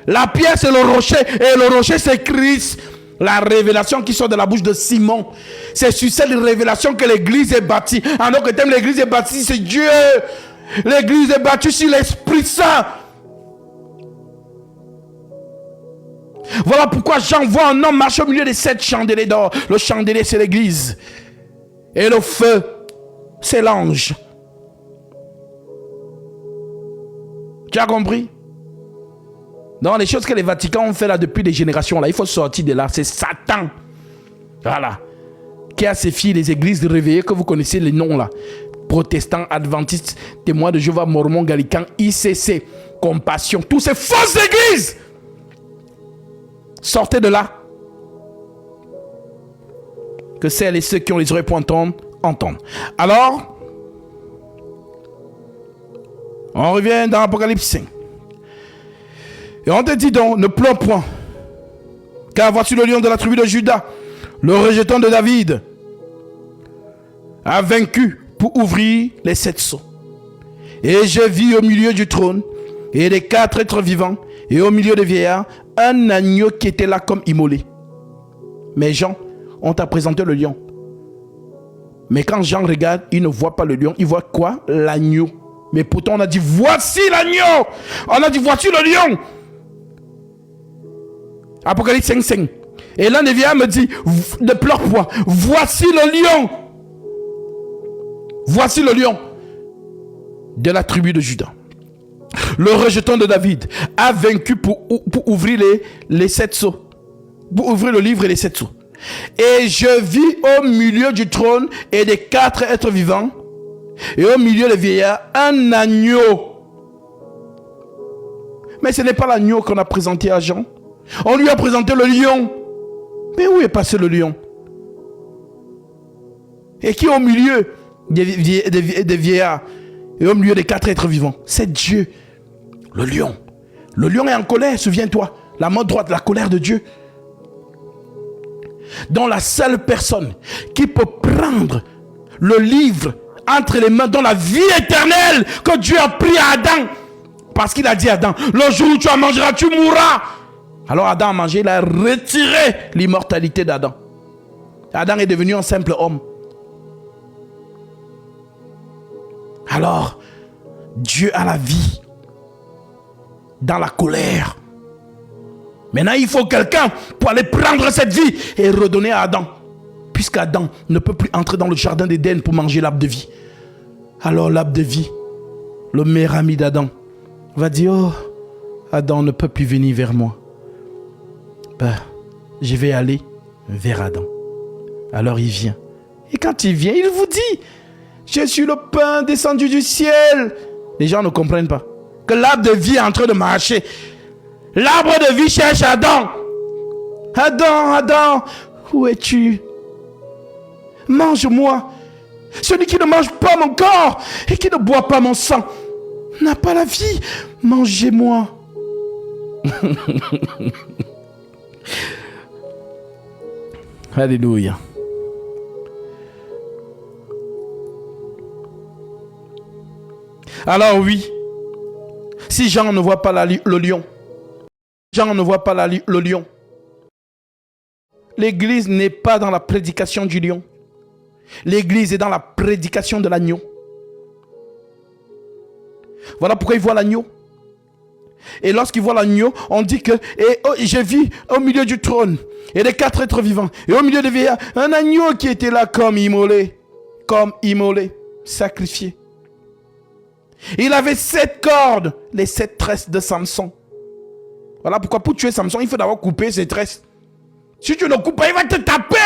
La pierre, c'est le rocher. Et le rocher, c'est Christ. La révélation qui sort de la bouche de Simon. C'est sur cette révélation que l'église est bâtie. En d'autres termes, l'église est bâtie, c'est Dieu. L'église est bâtie sur l'Esprit Saint. Voilà pourquoi Jean voit un homme marcher au milieu des 7 chandeliers d'or. Le chandelier, c'est l'église. Et le feu, c'est l'ange. Tu as compris? Dans les choses que les Vaticans ont fait là depuis des générations, là, il faut sortir de là. C'est Satan. Voilà. Qui a ses filles, les églises réveillées, que vous connaissez les noms là. Protestants, adventistes, témoins de Jéhovah, mormons, gallicans, ICC, compassion. Tous ces fausses églises. Sortez de là. Que celles et ceux qui ont les oreilles pour entendre, entendent. Alors, on revient dans l'Apocalypse 5. Et on te dit donc, ne pleure point. Car voici le lion de la tribu de Juda, le rejeton de David, a vaincu pour ouvrir les 7 sceaux. Et je vis au milieu du trône et des 4 êtres vivants et au milieu des vieillards un agneau qui était là comme immolé. Mais Jean, on t'a présenté le lion. Mais quand Jean regarde, il ne voit pas le lion. Il voit quoi? L'agneau. Mais pourtant, on a dit, voici l'agneau. On a dit, voici le lion. Apocalypse 5, 5. Et l'un des vieillards me dit, ne pleure point. Voici le lion. Voici le lion de la tribu de Juda. Le rejeton de David a vaincu pour ouvrir les 7 sceaux. Pour ouvrir le livre et les 7 sceaux. Et je vis au milieu du trône et des 4 êtres vivants. Et au milieu des vieillards, un agneau. Mais ce n'est pas l'agneau qu'on a présenté à Jean. On lui a présenté le lion. Mais où est passé le lion? Et qui est au milieu des vieillards et au milieu des 4 êtres vivants? C'est Dieu, le lion. Le lion est en colère, souviens-toi. La main droite, la colère de Dieu. Dont la seule personne qui peut prendre le livre entre les mains, dans la vie éternelle que Dieu a pris à Adam. Parce qu'il a dit à Adam, le jour où tu en mangeras, tu mourras. Alors Adam a mangé, il a retiré l'immortalité d'Adam. Adam est devenu un simple homme. Alors, Dieu a la vie dans la colère. Maintenant, il faut quelqu'un pour aller prendre cette vie et redonner à Adam. Puisqu'Adam ne peut plus entrer dans le jardin d'Éden pour manger l'arbre de vie. Alors l'arbre de vie, le meilleur ami d'Adam, va dire, oh, Adam ne peut plus venir vers moi. Ben, je vais aller vers Adam. Alors il vient. Et quand il vient, il vous dit, je suis le pain descendu du ciel. Les gens ne comprennent pas. Que l'arbre de vie est en train de marcher. L'arbre de vie cherche Adam. Adam, Adam, où es-tu? Mange-moi. Celui qui ne mange pas mon corps et qui ne boit pas mon sang n'a pas la vie. Mangez-moi. Alléluia. Alors oui, si Jean ne voit pas le lion, Jean ne voit pas le lion. L'église n'est pas dans la prédication du lion. L'église est dans la prédication de l'agneau. Voilà pourquoi il voit l'agneau. Et lorsqu'il voit l'agneau, on dit que j'ai vu au milieu du trône et les 4 êtres vivants et au milieu des vieillards un agneau qui était là comme immolé, sacrifié. Il avait 7 cordes, les 7 tresses de Samson. Voilà pourquoi pour tuer Samson, il faut d'abord couper ses tresses. Si tu ne coupes pas, il va te taper.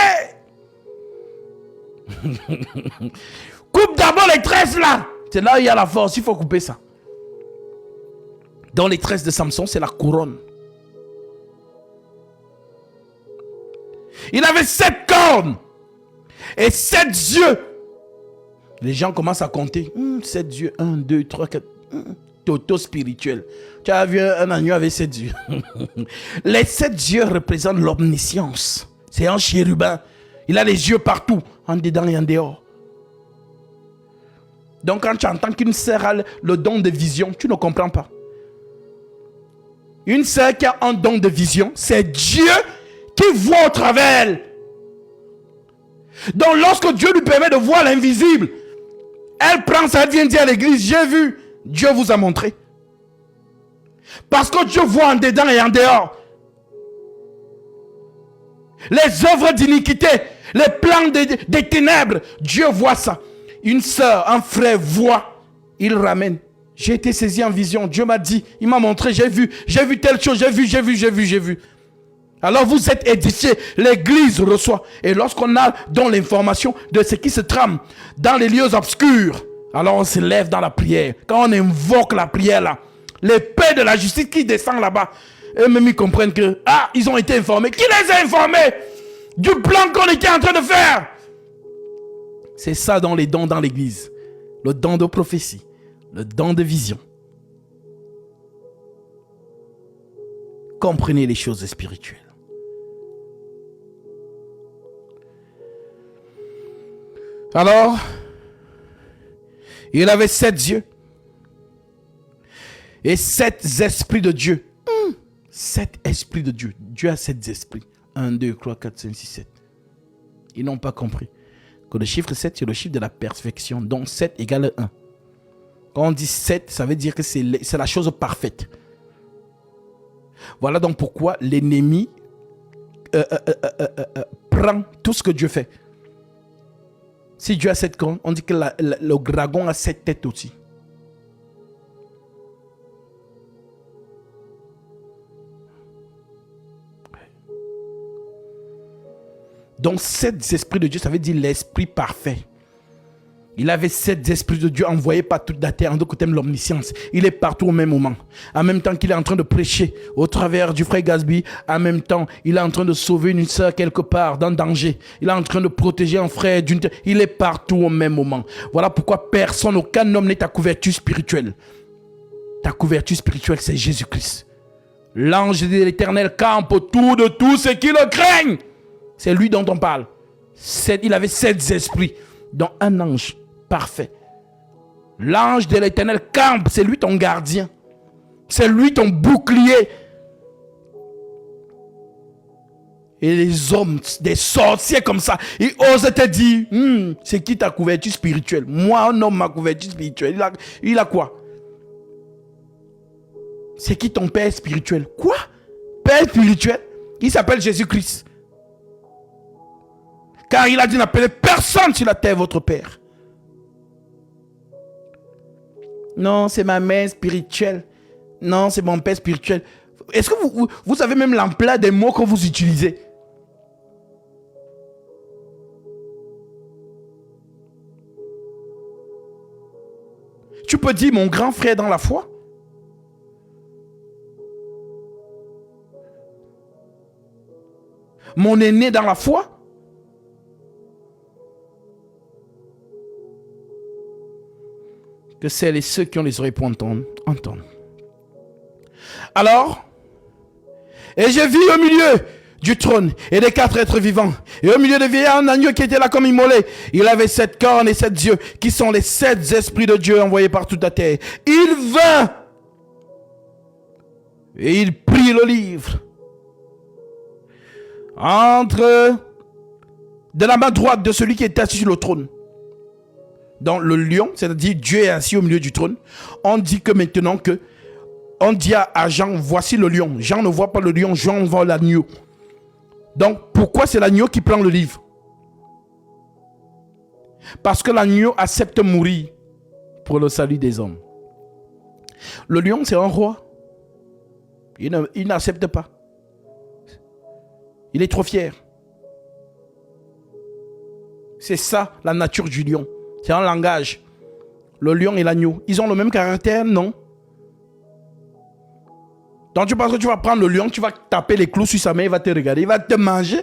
Coupe d'abord les tresses là. C'est là où il y a la force, il faut couper ça. Dans les tresses de Samson, c'est la couronne. Il avait 7 cornes et 7 yeux. Les gens commencent à compter. 7 yeux, 1, 2, 3, 4. Toto spirituel. Tu as vu un agneau avec 7 yeux. Les 7 yeux représentent l'omniscience. C'est un chérubin. Il a les yeux partout, en dedans et en dehors. Donc quand tu entends qu'une sœur a le don de vision, tu ne comprends pas. Une sœur qui a un don de vision, c'est Dieu qui voit au travers elle. Donc lorsque Dieu lui permet de voir l'invisible, elle prend ça, elle vient dire à l'église, j'ai vu, Dieu vous a montré. Parce que Dieu voit en dedans et en dehors. Les œuvres d'iniquité, les plans des ténèbres, Dieu voit ça. Une sœur, un frère voit, il ramène. J'ai été saisi en vision, Dieu m'a dit, il m'a montré, j'ai vu telle chose, j'ai vu. Alors vous êtes édifiés, l'église reçoit. Et lorsqu'on a dans l'information de ce qui se trame dans les lieux obscurs, alors on se lève dans la prière. Quand on invoque la prière là, l'épée de la justice qui descend là-bas, eux-mêmes ils comprennent que, ils ont été informés. Qui les a informés du plan qu'on était en train de faire? C'est ça dans les dons dans l'église. Le don de prophétie, le don de vision. Comprenez les choses spirituelles. Alors, il avait 7 yeux et 7 esprits de Dieu. 7 esprits de Dieu. Dieu a 7 esprits. 1, 2, 3, 4, 5, 6, 7. Ils n'ont pas compris que le chiffre 7, c'est le chiffre de la perfection, dont 7 égale 1. Quand on dit 7, ça veut dire que c'est la chose parfaite. Voilà donc pourquoi l'ennemi prend tout ce que Dieu fait. Si Dieu a 7 cornes, on dit que le dragon a 7 têtes aussi. Donc 7 esprits de Dieu, ça veut dire l'esprit parfait. Il avait 7 esprits de Dieu envoyés par toute la terre, en d'autres termes l'omniscience. Il est partout au même moment. En même temps qu'il est en train de prêcher au travers du frère Gasby, en même temps, il est en train de sauver une sœur quelque part, dans le danger. Il est en train de protéger un frère d'une terre. Il est partout au même moment. Voilà pourquoi personne, aucun homme n'est ta couverture spirituelle. Ta couverture spirituelle, c'est Jésus-Christ. L'ange de l'Éternel campe autour de tous ceux qui le craignent. C'est lui dont on parle. Il avait 7 esprits, dont un ange parfait. L'ange de l'Éternel campe, c'est lui ton gardien. C'est lui ton bouclier. Et les hommes, des sorciers comme ça, ils osent te dire, c'est qui ta couverture spirituelle? Moi, un homme, ma couverture spirituelle, il a quoi? C'est qui ton père spirituel? Quoi? Père spirituel? Il s'appelle Jésus-Christ. Car il a dit, n'appelez personne sur la terre votre père. Non, c'est ma mère spirituelle. Non, c'est mon père spirituel. Est-ce que vous avez même l'emploi des mots que vous utilisez? Tu peux dire mon grand frère dans la foi. Mon aîné dans la foi. Que celles et ceux qui ont les oreilles pour entendre. Alors, et j'ai vu au milieu du trône et des 4 êtres vivants, et au milieu des vieillards un agneau qui était là comme immolé. Il avait 7 cornes et 7 yeux, qui sont les 7 esprits de Dieu envoyés par toute la terre. Il vint et il prit le livre de la main droite de celui qui était assis sur le trône. Dans le lion, c'est-à-dire Dieu est assis au milieu du trône. On dit que maintenant que on dit à Jean, voici le lion. Jean ne voit pas le lion, Jean voit l'agneau. Donc pourquoi c'est l'agneau qui prend le livre? Parce que l'agneau accepte mourir pour le salut des hommes. Le lion, c'est un roi. Il n'accepte pas. Il est trop fier. C'est ça la nature du lion. C'est un langage. Le lion et l'agneau, ils ont le même caractère, non? Donc tu penses que tu vas prendre le lion, tu vas taper les clous sur sa main, il va te regarder, il va te manger.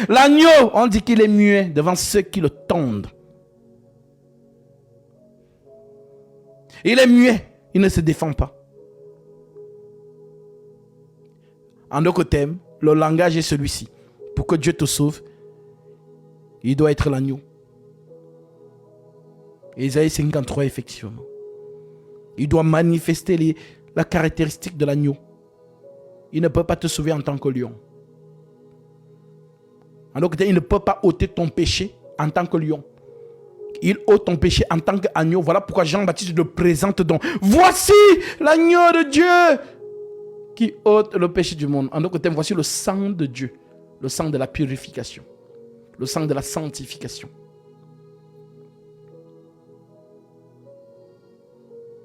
L'agneau, on dit qu'il est muet devant ceux qui le tondent. Il est muet, il ne se défend pas. En d'autres termes, le langage est celui-ci. Pour que Dieu te sauve, il doit être l'agneau. Ésaïe 53, effectivement. Il doit manifester la caractéristique de l'agneau. Il ne peut pas te sauver en tant que lion. En d'autres termes, il ne peut pas ôter ton péché en tant que lion. Il ôte ton péché en tant qu'agneau. Voilà pourquoi Jean-Baptiste le présente donc. Voici l'agneau de Dieu qui ôte le péché du monde. En d'autres termes, voici le sang de Dieu. Le sang de la purification. Le sang de la sanctification.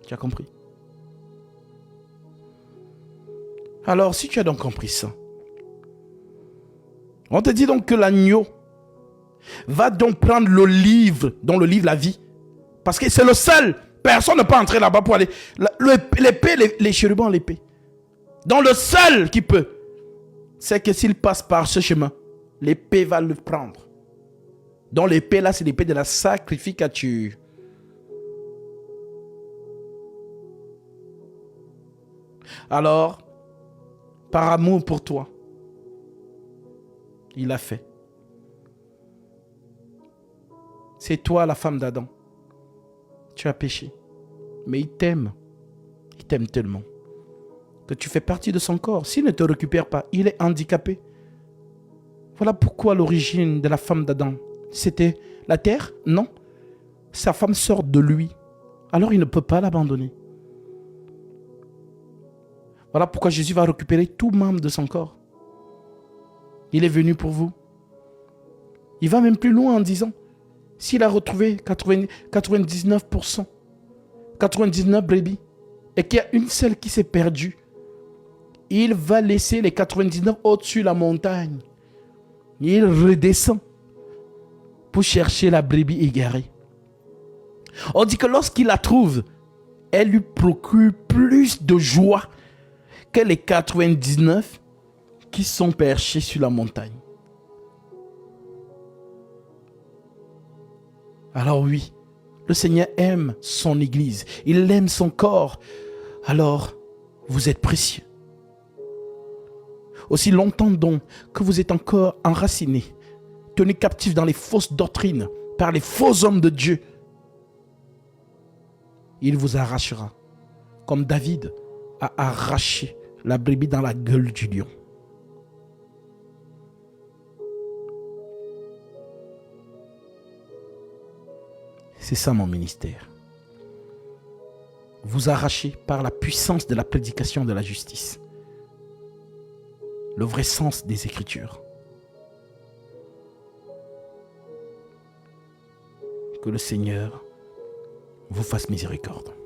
Tu as compris? Alors, si tu as donc compris ça, on te dit donc que l'agneau va donc prendre le livre, dont le livre la vie, parce que c'est le seul. Personne ne peut entrer là-bas pour aller. L'épée, les chérubins, l'épée. Donc le seul qui peut, c'est que s'il passe par ce chemin, l'épée va le prendre. Donc l'épée là, c'est l'épée de la sacrificature. Alors, par amour pour toi, il a fait. C'est toi la femme d'Adam. Tu as péché. Mais il t'aime. Il t'aime tellement que tu fais partie de son corps. S'il ne te récupère pas, il est handicapé. Voilà pourquoi l'origine de la femme d'Adam, c'était la terre? Non. sa femme sort de lui, alors il ne peut pas l'abandonner. Voilà pourquoi Jésus va récupérer tout membre de son corps. Il est venu pour vous. Il va même plus loin en disant, s'il a retrouvé 99%, 99 brebis, et qu'il y a une seule qui s'est perdue, il va laisser les 99 au-dessus de la montagne. Il redescend pour chercher la brebis égarée. On dit que lorsqu'il la trouve, elle lui procure plus de joie que les 99 qui sont perchés sur la montagne. Alors oui, le Seigneur aime son Église, il aime son corps. Alors, vous êtes précieux. Aussi longtemps donc que vous êtes encore enracinés, tenus captifs dans les fausses doctrines, par les faux hommes de Dieu, il vous arrachera, comme David a arraché la brebis dans la gueule du lion. C'est ça mon ministère. Vous arracher par la puissance de la prédication de la justice. Le vrai sens des Écritures. Que le Seigneur vous fasse miséricorde.